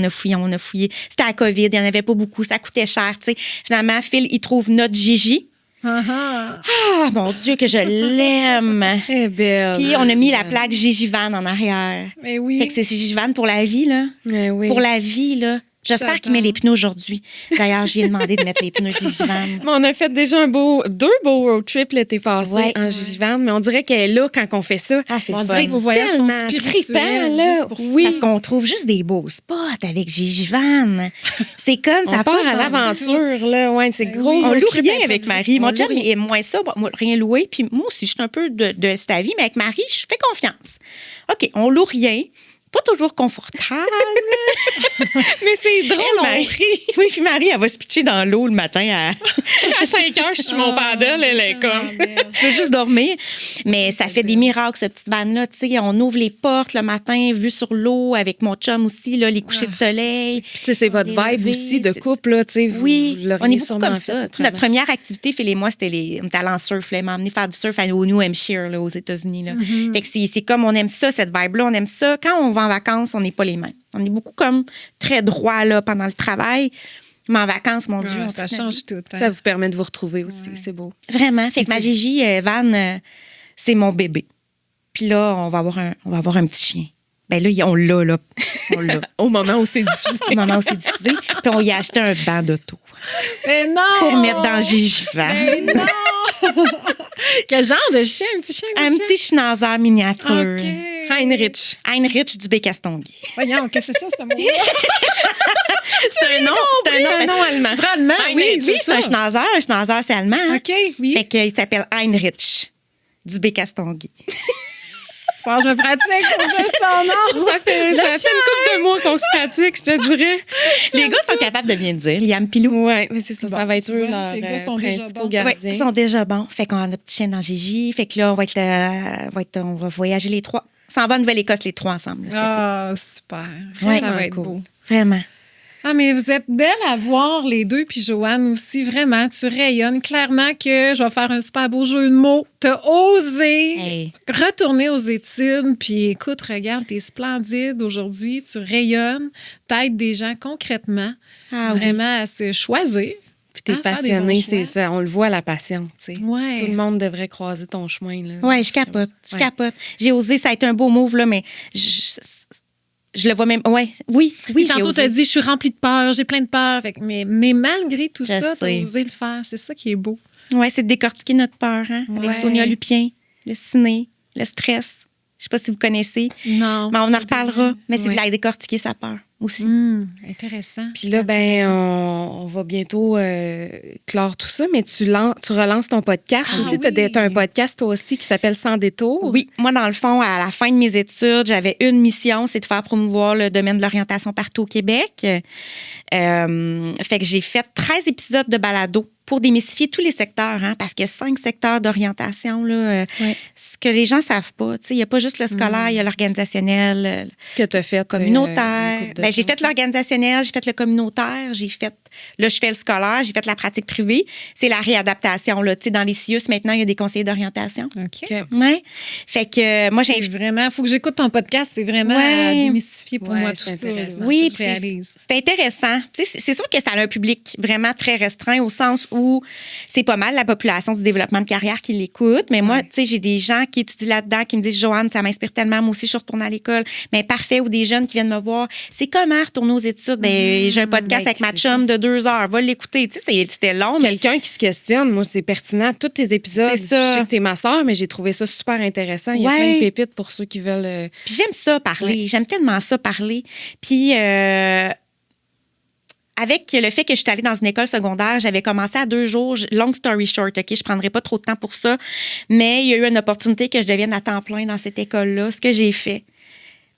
C'était à COVID, il n'y en avait pas beaucoup, ça coûtait cher, tu sais. Finalement, Phil, il trouve notre Gigi. Ah, mon Dieu, que je l'aime. Elle est belle. Puis on a mis la plaque Gigi Van en arrière. Mais oui. Fait que c'est Gigi Van pour la vie, là. Eh oui. Pour la vie, là. J'espère qu'il met les pneus aujourd'hui. D'ailleurs, je lui ai demandé de mettre les pneus Gigi Van. Mais on a fait déjà deux beaux road trips l'été passé Ouais. en Gigi-Van, mais on dirait qu'elle est là quand on fait ça. Ah, c'est On le dirait fun. que vos voyages sont Tellement spirituels. trippants, là. Juste pour ça. Oui. Parce qu'on trouve juste des beaux spots avec Gigi Van. C'est comme ça. On part à pas- l'aventure, là. Ouais, c'est gros. On road loue trip rien avec improvisé. Marie. On Mon loue chum, rien. il est moins ça. Bon, moi, rien loué. Puis moi aussi, je suis un peu de cette avis, mais avec Marie, je fais confiance. OK, on loue rien. Pas toujours confortable. Mais c'est drôle, on Marie. rit. Oui, puis Marie, elle va se pitcher dans l'eau le matin À 5 heures, je suis sur mon paddle, elle est comme. Je veux juste dormir. Mais ça fait des miracles, cette petite vanne-là. Tu sais, on ouvre les portes le matin, vue sur l'eau, avec mon chum aussi, là, les couchers de soleil. Puis, tu sais, c'est votre vibe Élevé, aussi de c'est- couple, là. Tu sais, vous Oui, l'auriez on est beaucoup sûrement comme fait ça. Tu sais, autrement. notre première activité, Phil et moi, c'était on était allés en surf. Là. Il m'a emmené faire du surf au New Hampshire, là, aux États-Unis. Là. Fait que c'est comme on aime ça, cette vibe-là. On aime ça. Quand on va en vacances, on n'est pas les mêmes. On est beaucoup comme très droit là, pendant le travail. Mais en vacances, mon Dieu, on Ça tripe change tout. hein. Ça vous permet de vous retrouver aussi. C'est beau. Vraiment. Fait que ma Gigi, Van, c'est mon bébé. Puis là, on va avoir un petit chien. Ben là, on l'a, là. On l'a. Au moment où c'est difficile. Au moment où c'est diffusé. Puis on y a acheté un banc d'auto Mais non! pour mettre dans Gigi Van. Mais non! Quel genre de chien? Un petit chien? Un petit schnauzer miniature. OK. Heinrich. Heinrich du Bécastonguay. Voyons, qu'est-ce que c'est ça, ce mot-là? C'est un nom. C'est Un un nom. nom allemand. Vraiment, oui, Oui, c'est c'est un ça. schnauzer. Un schnauzer, c'est allemand. hein. OK, oui. Fait qu'il s'appelle Heinrich du Bécastonguay. Faut que je me pratique pour dire son nom. Ça fait une couple de mois qu'on se pratique, je te dirais. Les gars sont capables de bien le dire. Liam Pilou. Ouais, mais c'est ça, Bon, ça va être tu eux, vois, leurs tes gars sont déjà principaux bons. Oui, gardiens. ils sont déjà bons. Fait qu'on a notre petit chien dans Gigi. Fait que là, on va voyager les trois. On s'en va en Nouvelle-Écosse les trois ensemble. là, cet Ah, super. Ouais. Ça va être Cool. beau. été. Vraiment. Ah, mais vous êtes belles à voir, les deux, puis Joanne aussi, vraiment. Tu rayonnes. Clairement que je vais faire un super beau jeu de mots. T'as osé Hey. retourner aux études, puis écoute, regarde, t'es splendide aujourd'hui. Tu rayonnes, t'aides des gens concrètement, Ah oui. vraiment à se choisir. Puis t'es Ah, faire des passionné, bons c'est choix. ça. On le voit, la passion, tu sais. Ouais. Tout le monde devrait croiser ton chemin, là. Ouais, je capote. Je Ouais. capote. J'ai osé. Ça a été un beau move, là, mais je le vois même. Ouais. Oui, Puis j'ai tantôt, osé. t'as dit, je suis remplie de peur, j'ai plein de peur. Fait que- mais malgré tout Je ça, t'as sais. osé le faire. C'est ça qui est beau. Ouais, c'est de décortiquer notre peur, hein, Ouais. avec Sonia Lupien, le ciné, le stress. Je sais pas si vous connaissez. Non. Mais on en reparlera. Mais c'est Ouais. de la décortiquer sa peur aussi. Intéressant. Puis là, ben, on va bientôt clore tout ça, mais tu relances ton podcast Ah aussi. oui. T'as un podcast toi aussi qui s'appelle Sans détour. Oui, moi, dans le fond, à la fin de mes études, j'avais une mission, c'est de faire promouvoir le domaine de l'orientation partout au Québec. Fait que j'ai fait 13 épisodes de balado pour démystifier tous les secteurs, hein, parce qu'il y a 5 secteurs d'orientation. Là, Ouais. ce que les gens savent pas. Il n'y a pas juste le scolaire, il y a l'organisationnel, Que t'as fait. communautaire. Ben, j'ai fait l'organisationnel, j'ai fait le communautaire, là, je fais le scolaire, j'ai fait la pratique privée. C'est la réadaptation. Là. Dans les CIUS, maintenant, il y a des conseillers d'orientation. OK. Ouais. Fait que moi, j'ai C'est vraiment, faut que j'écoute ton podcast, c'est vraiment Ouais. à démystifier pour Ouais, moi tout c'est ça. là. intéressant. Oui, Tu puis réalises. c'est intéressant. Tu sais, c'est sûr que ça a un public vraiment très restreint au sens où c'est pas mal la population du développement de carrière qui l'écoute. Mais moi, tu sais, j'ai des gens qui étudient là-dedans qui me disent, Joanne, ça m'inspire tellement. Moi aussi, je suis retournée à l'école. Mais parfait. Ou des jeunes qui viennent me voir. C'est comment retourner aux études? Ben, j'ai un podcast avec ma chum de 2 heures. Va l'écouter. Tu sais, c'était long, mais Quelqu'un qui se questionne, moi, c'est pertinent. Tous tes épisodes, C'est ça. je sais que t'es ma sœur, mais j'ai trouvé ça super intéressant. Il y a Ouais. plein de pépites pour ceux qui veulent... Puis j'aime ça parler. Ouais. J'aime tellement ça parler. Puis avec le fait que je suis allée dans une école secondaire, j'avais commencé à 2 jours. Long story short, OK? Je prendrai pas trop de temps pour ça. Mais il y a eu une opportunité que je devienne à temps plein dans cette école-là, ce que j'ai fait.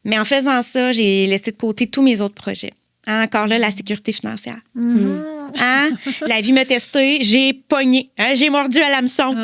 Mais en faisant ça, j'ai laissé de côté tous mes autres projets. Hein, encore là, la sécurité financière. Hein? La vie m'a testé, j'ai pogné, hein? J'ai mordu à l'hameçon.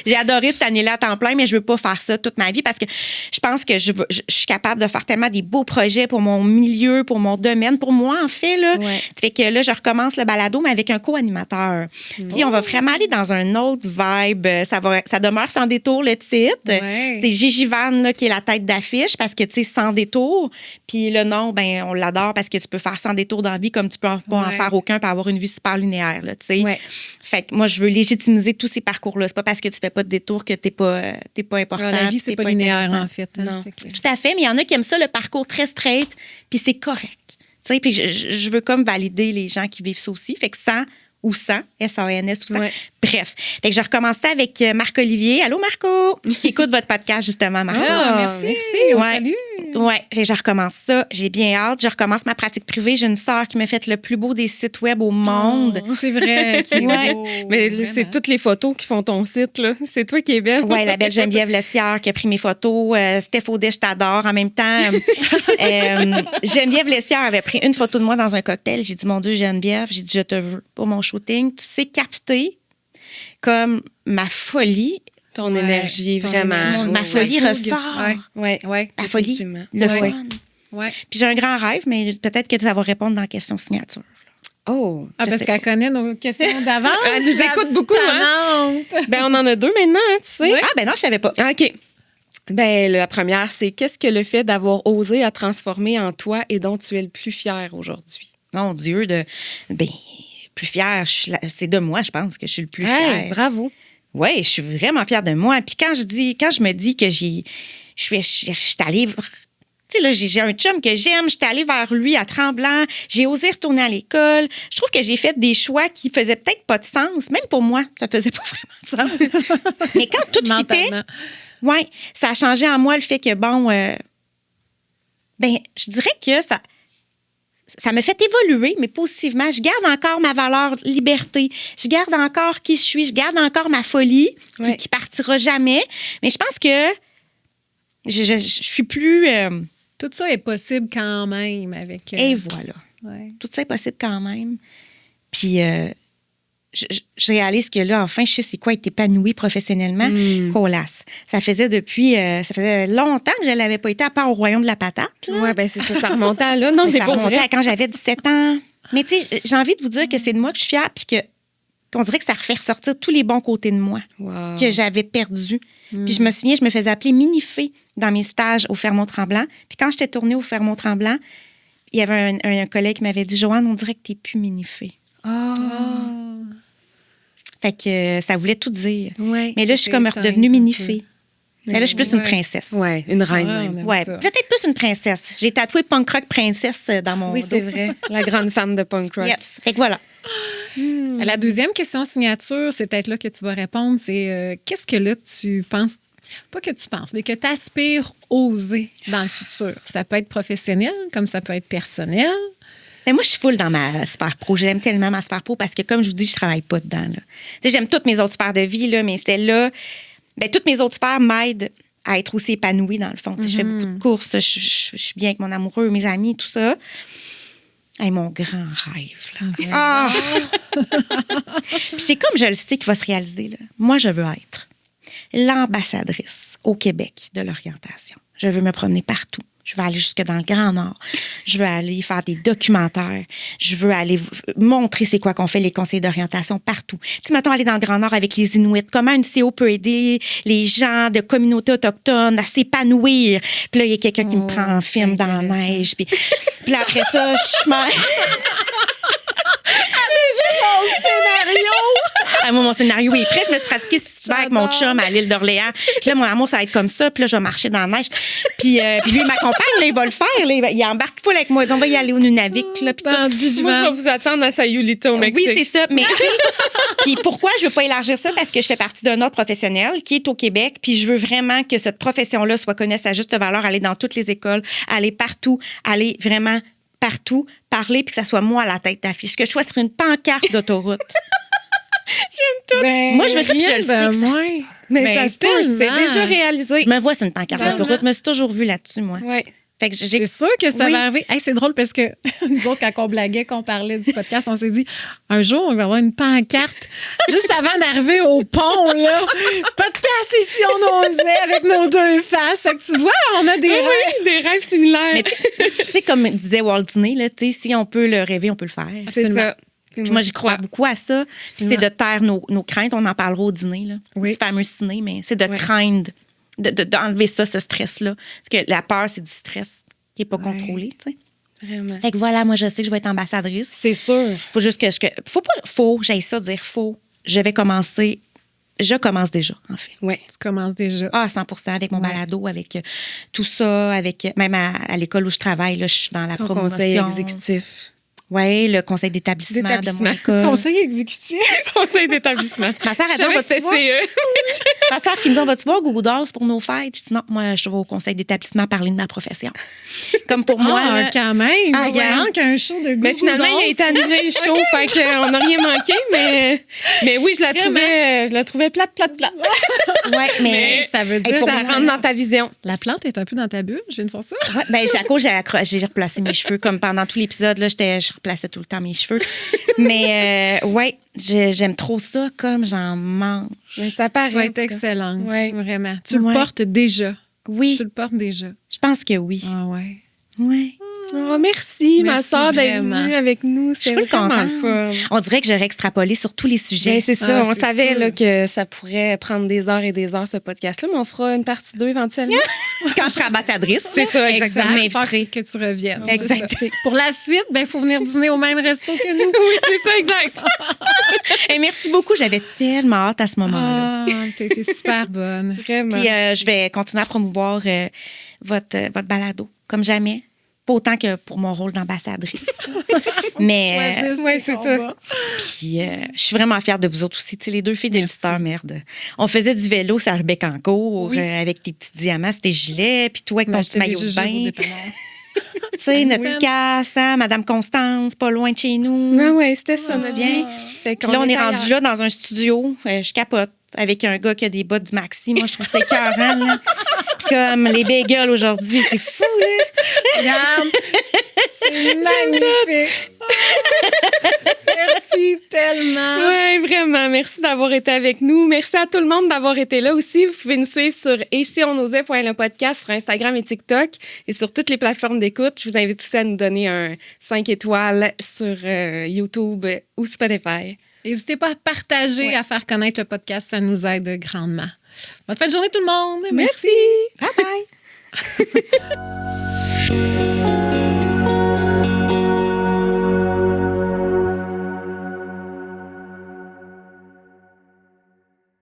J'ai adoré cette année-là à temps plein, mais je veux pas faire ça toute ma vie parce que je pense que je suis capable de faire tellement des beaux projets pour mon milieu, pour mon domaine, pour moi, en fait. Là. Ouais. Fait que là, je recommence le balado, mais avec un co-animateur. Puis on va vraiment aller dans un autre vibe. Ça demeure sans détour, le titre. Ouais. C'est Gigi Van, là, qui est la tête d'affiche parce que, tu sais, sans détour. Puis le nom, ben on l'adore parce que tu peux faire sans détour dans la vie comme tu peux pas en Ouais. faire aucun pour avoir une vie super linéaire, là, tu sais. Ouais. Fait que moi, je veux légitimiser tous ces parcours-là. C'est pas parce que tu fais pas de détour que t'es pas important. La vie, puis c'est t'es pas linéaire, intéressant. en fait. Hein. Non. Fait que- Tout à fait, mais il y en a qui aiment ça, le parcours très straight, puis c'est correct. Tu sais, puis je veux comme valider les gens qui vivent ça aussi. Fait que sans ou sans, S-A-N-S ou sans. Ouais. Bref. Fait que je recommence ça avec Marc-Olivier. Allô, Marco, qui écoute votre podcast, justement, Marco. Ah, merci. merci. Ouais. Salut. Ouais, fait que je recommence ça. J'ai bien hâte. Je recommence ma pratique privée. J'ai une sœur qui m'a fait le plus beau des sites web au monde. Oh, c'est vrai. Qui est Ouais. beau, Mais vraiment. c'est toutes les photos qui font ton site, là. C'est toi qui es belle. Ouais, la belle Geneviève Lessière qui a pris mes photos. Steph Audet, je t'adore. En même temps, Geneviève Lessière avait pris une photo de moi dans un cocktail. J'ai dit, mon Dieu, Geneviève, j'ai dit, je te veux pour mon shooting. Tu sais capter comme ma folie. Ton Ouais, énergie, ton vraiment. énergie. Ma Ouais. folie Ouais. ressort. Ouais. Ouais. Ouais. La folie, Effectivement. le Ouais. fun. Ouais. Puis j'ai un grand rêve, mais peut-être que ça va répondre dans la question signature. Oh. Ah, Je parce sais qu'elle pas. connaît nos questions d'avance. Elle nous la écoute beaucoup, hein? tannante. Ben, on en a deux maintenant, hein, tu sais. Ah, ben non, je savais pas. Ah, OK. Ben, la première, c'est qu'est-ce que le fait d'avoir osé à transformer en toi et dont tu es le plus fier aujourd'hui? Mon Dieu, plus fière, c'est de moi, je pense, que je suis le plus Hey, fière. bravo. Oui, je suis vraiment fière de moi. Puis quand je me dis que je suis allée. Tu sais, là, j'ai un chum que j'aime, je suis allée vers lui à Tremblant, j'ai osé retourner à l'école. Je trouve que j'ai fait des choix qui faisaient peut-être pas de sens, même pour moi, ça faisait pas vraiment de sens. Mais quand tout fitait, Mentalement. ouais, ça a changé en moi le fait que, bon, ben, je dirais que ça me fait évoluer, mais positivement. Je garde encore ma valeur liberté. Je garde encore qui je suis. Je garde encore ma folie Ouais. qui partira jamais. Mais je pense que je suis plus... Tout ça est possible quand même avec. et voilà. Ouais. Tout ça est possible quand même. Puis je réalise que là, enfin, je sais c'est quoi être épanouie professionnellement. Colasse. Ça faisait longtemps que je ne l'avais pas été, à part au royaume de la patate. Là. Ouais, ben, c'est ça, ça remontait à là. Non, mais ça pour remontait vrai. à quand j'avais 17 ans. Mais tu sais, j'ai envie de vous dire que c'est de moi que je suis fière, puis qu'on dirait que ça refait ressortir tous les bons côtés de moi Wow. que j'avais perdus. Puis je me souviens, je me faisais appeler Mini-Fée dans mes stages au Fermont-Tremblant. Puis quand j'étais tournée au Fermont-Tremblant, il y avait un collègue qui m'avait dit « Joanne, on dirait que t'es plus Mini-Fée. Ah. Fait que ça voulait tout dire. Ouais. Mais là, je suis c'est comme éteint redevenue un Mini-Fée. Mais là, je suis plus une Ouais. princesse. Ouais, une reine Ouais, même. on aime Ouais, ça. peut-être plus une princesse. J'ai tatoué punk rock princesse dans mon Oui, dos. c'est vrai. La grande fan de punk rock. Yes. Fait que voilà. La deuxième question signature, c'est peut-être là que tu vas répondre, c'est qu'est-ce que là tu penses, pas que tu penses, mais que tu aspires oser dans le futur? Ça peut être professionnel, comme ça peut être personnel. Mais moi, je suis full dans ma sphère pro. J'aime tellement ma sphère pro parce que, comme je vous dis, je travaille pas dedans. Là. Tu sais, j'aime toutes mes autres sphères de vie, là, mais celle-là, ben, toutes mes autres sphères m'aident à être aussi épanouie, dans le fond. Tu sais, je fais beaucoup de courses, je suis bien avec mon amoureux, mes amis, tout ça. Hey, mon grand rêve, là. Ah! Puis c'est comme je le sais qu'il va se réaliser, là. Moi, je veux être l'ambassadrice au Québec de l'orientation. Je veux me promener partout. Je veux aller jusque dans le Grand Nord. Je veux aller faire des documentaires. Je veux aller montrer c'est quoi qu'on fait, les conseils d'orientation partout. Tu sais, mettons, aller dans le Grand Nord avec les Inuits. Comment une CO peut aider les gens de communautés autochtones à s'épanouir. Puis là, il y a quelqu'un qui me prend en film dans la neige. Puis là, après ça, je m'en... Ah, moi, mon scénario est prêt. Je me suis pratiquée 6 avec mon chum à l'île d'Orléans. Puis là, mon amour, ça va être comme ça. Puis là, je vais marcher dans la neige. Puis lui, il m'accompagne. Là, il va le faire. Là, il embarque full avec moi. On va y aller au Nunavik. Là, puis Dans tout. Gigi Moi, je Van. vais vous attendre à Sayulita au Mexique. Oui, c'est ça. Mais tu sais, puis pourquoi je veux pas élargir ça? Parce que je fais partie d'un ordre professionnel qui est au Québec. Puis je veux vraiment que cette profession-là soit connue à sa juste valeur, aller dans toutes les écoles, aller partout, aller vraiment partout, parler, puis que ça soit moi à la tête d'affiche. Que je sois sur une pancarte d'autoroute. Ben, Moi, je veux ça, puis je le rien sais que de ça moins. Mais Ben, ça se peut, c'est tellement. déjà réalisé. Je me vois sur une pancarte Tellement. d'autoroute. Je me suis toujours vue là-dessus, moi. Ouais. Fait que C'est sûr que ça va arriver. Hey, c'est drôle parce que nous autres, quand on blaguait, qu'on parlait du podcast, on s'est dit, un jour, on va avoir une pancarte juste avant d'arriver au pont, là. Podcast ici, on osait avec nos deux faces. Fait que tu vois, on a des rêves. Oui, des rêves similaires. Mais tu sais, comme disait Walt Disney, là, tu sais, si on peut le rêver, on peut le faire. c'est ça. Puis moi, j'y crois beaucoup à ça. Puis c'est de taire nos craintes. On en parlera au dîner, là. Oui. Du fameux ciné, mais c'est de craindre, d'enlever ça, ce stress-là. Parce que la peur, c'est du stress qui n'est pas contrôlé, tu sais. Vraiment. Fait que voilà, moi, je sais que je vais être ambassadrice. C'est sûr. Faut juste que j'aille ça dire faux. Je commence déjà, en fait. Oui. Tu commences déjà. Ah, 100% avec mon balado, avec tout ça, avec même à l'école où je travaille, là, je suis dans la Ton promotion. conseil exécutif. Oui, le conseil d'établissement de mon école. Conseil exécutif. Conseil d'établissement. Ma sœur, elle dit, Je savais vas-tu que voir? c'était CE. Ma sœur qui me dit, vas-tu voir Google Dolls pour nos fêtes? Je dis, non, moi, je vais au conseil d'établissement parler de ma profession. Comme pour moi. Ah, là, quand même. Ah, Il manque un show de Google Mais finalement, il a été annulé le show, fait qu'on n'a rien manqué, mais oui, je la trouvais plate. ouais, mais ça veut dire... pour Ça rentre dans ta vision. La plante est un peu dans ta bulle, je viens de faire ça. ouais, ben, j'ai replacé mes cheveux comme pendant tout l'épisode. Là, je replaçais tout le temps mes cheveux. Mais ouais, j'aime trop ça comme j'en mange. Mais ça paraît. Tu vas en être tout cas. excellente. Ouais. Vraiment. Tu le Ouais. portes déjà. Oui, Tu le portes déjà. je pense que oui. Ah ouais. Ouais. Oh, merci, ma Merci soeur, d'être vraiment. venue avec nous. Je C'est suis vraiment contente. le fun. On dirait que j'aurais extrapolé sur tous les sujets. Ben, c'est ça, Ah, on c'est savait sûr. là, que ça pourrait prendre des heures et des heures, ce podcast-là, mais on fera une partie 2 éventuellement. Quand je serai ambassadrice. C'est ça, exactement. Vous m'inviterez. Que tu reviennes. Exact. C'est ça. Pour la suite, il faut venir dîner au même resto que nous. Oui, c'est ça, exact. Et merci beaucoup. J'avais tellement hâte à ce moment-là. Ah, t'as été super bonne. Vraiment. Puis je vais continuer à promouvoir votre balado, comme jamais. Pas autant que pour mon rôle d'ambassadrice. Mais Ouais, c'est ça. puis je suis vraiment fière de vous autres aussi. Tu sais, les deux filles de l'histoire, merde. On faisait du vélo sur Arbecancourt avec tes petits diamants, c'était gilet, puis toi avec ton petit maillot de bain. Tu sais, notre petite casse, hein, Madame Constance, pas loin de chez nous. Ah ouais, c'était ça, Tu te notre souviens? vie. Fait Puis qu'on là, on est était rendu ailleurs. là dans un studio. Je capote avec un gars qui a des bottes du Maxi. Moi, je trouve ça écœurant. Là. Puis comme les bagels aujourd'hui, c'est fou, là. Regarde, c'est magnifique. Merci tellement. Oui, vraiment. Merci d'avoir été avec nous. Merci à tout le monde d'avoir été là aussi. Vous pouvez nous suivre sur @sionosait.le podcast sur Instagram et TikTok et sur toutes les plateformes d'écoute. Je vous invite aussi à nous donner un 5 étoiles sur YouTube ou Spotify. N'hésitez pas à partager, à faire connaître le podcast. Ça nous aide grandement. Bonne fin de journée, tout le monde. Merci. Bye bye.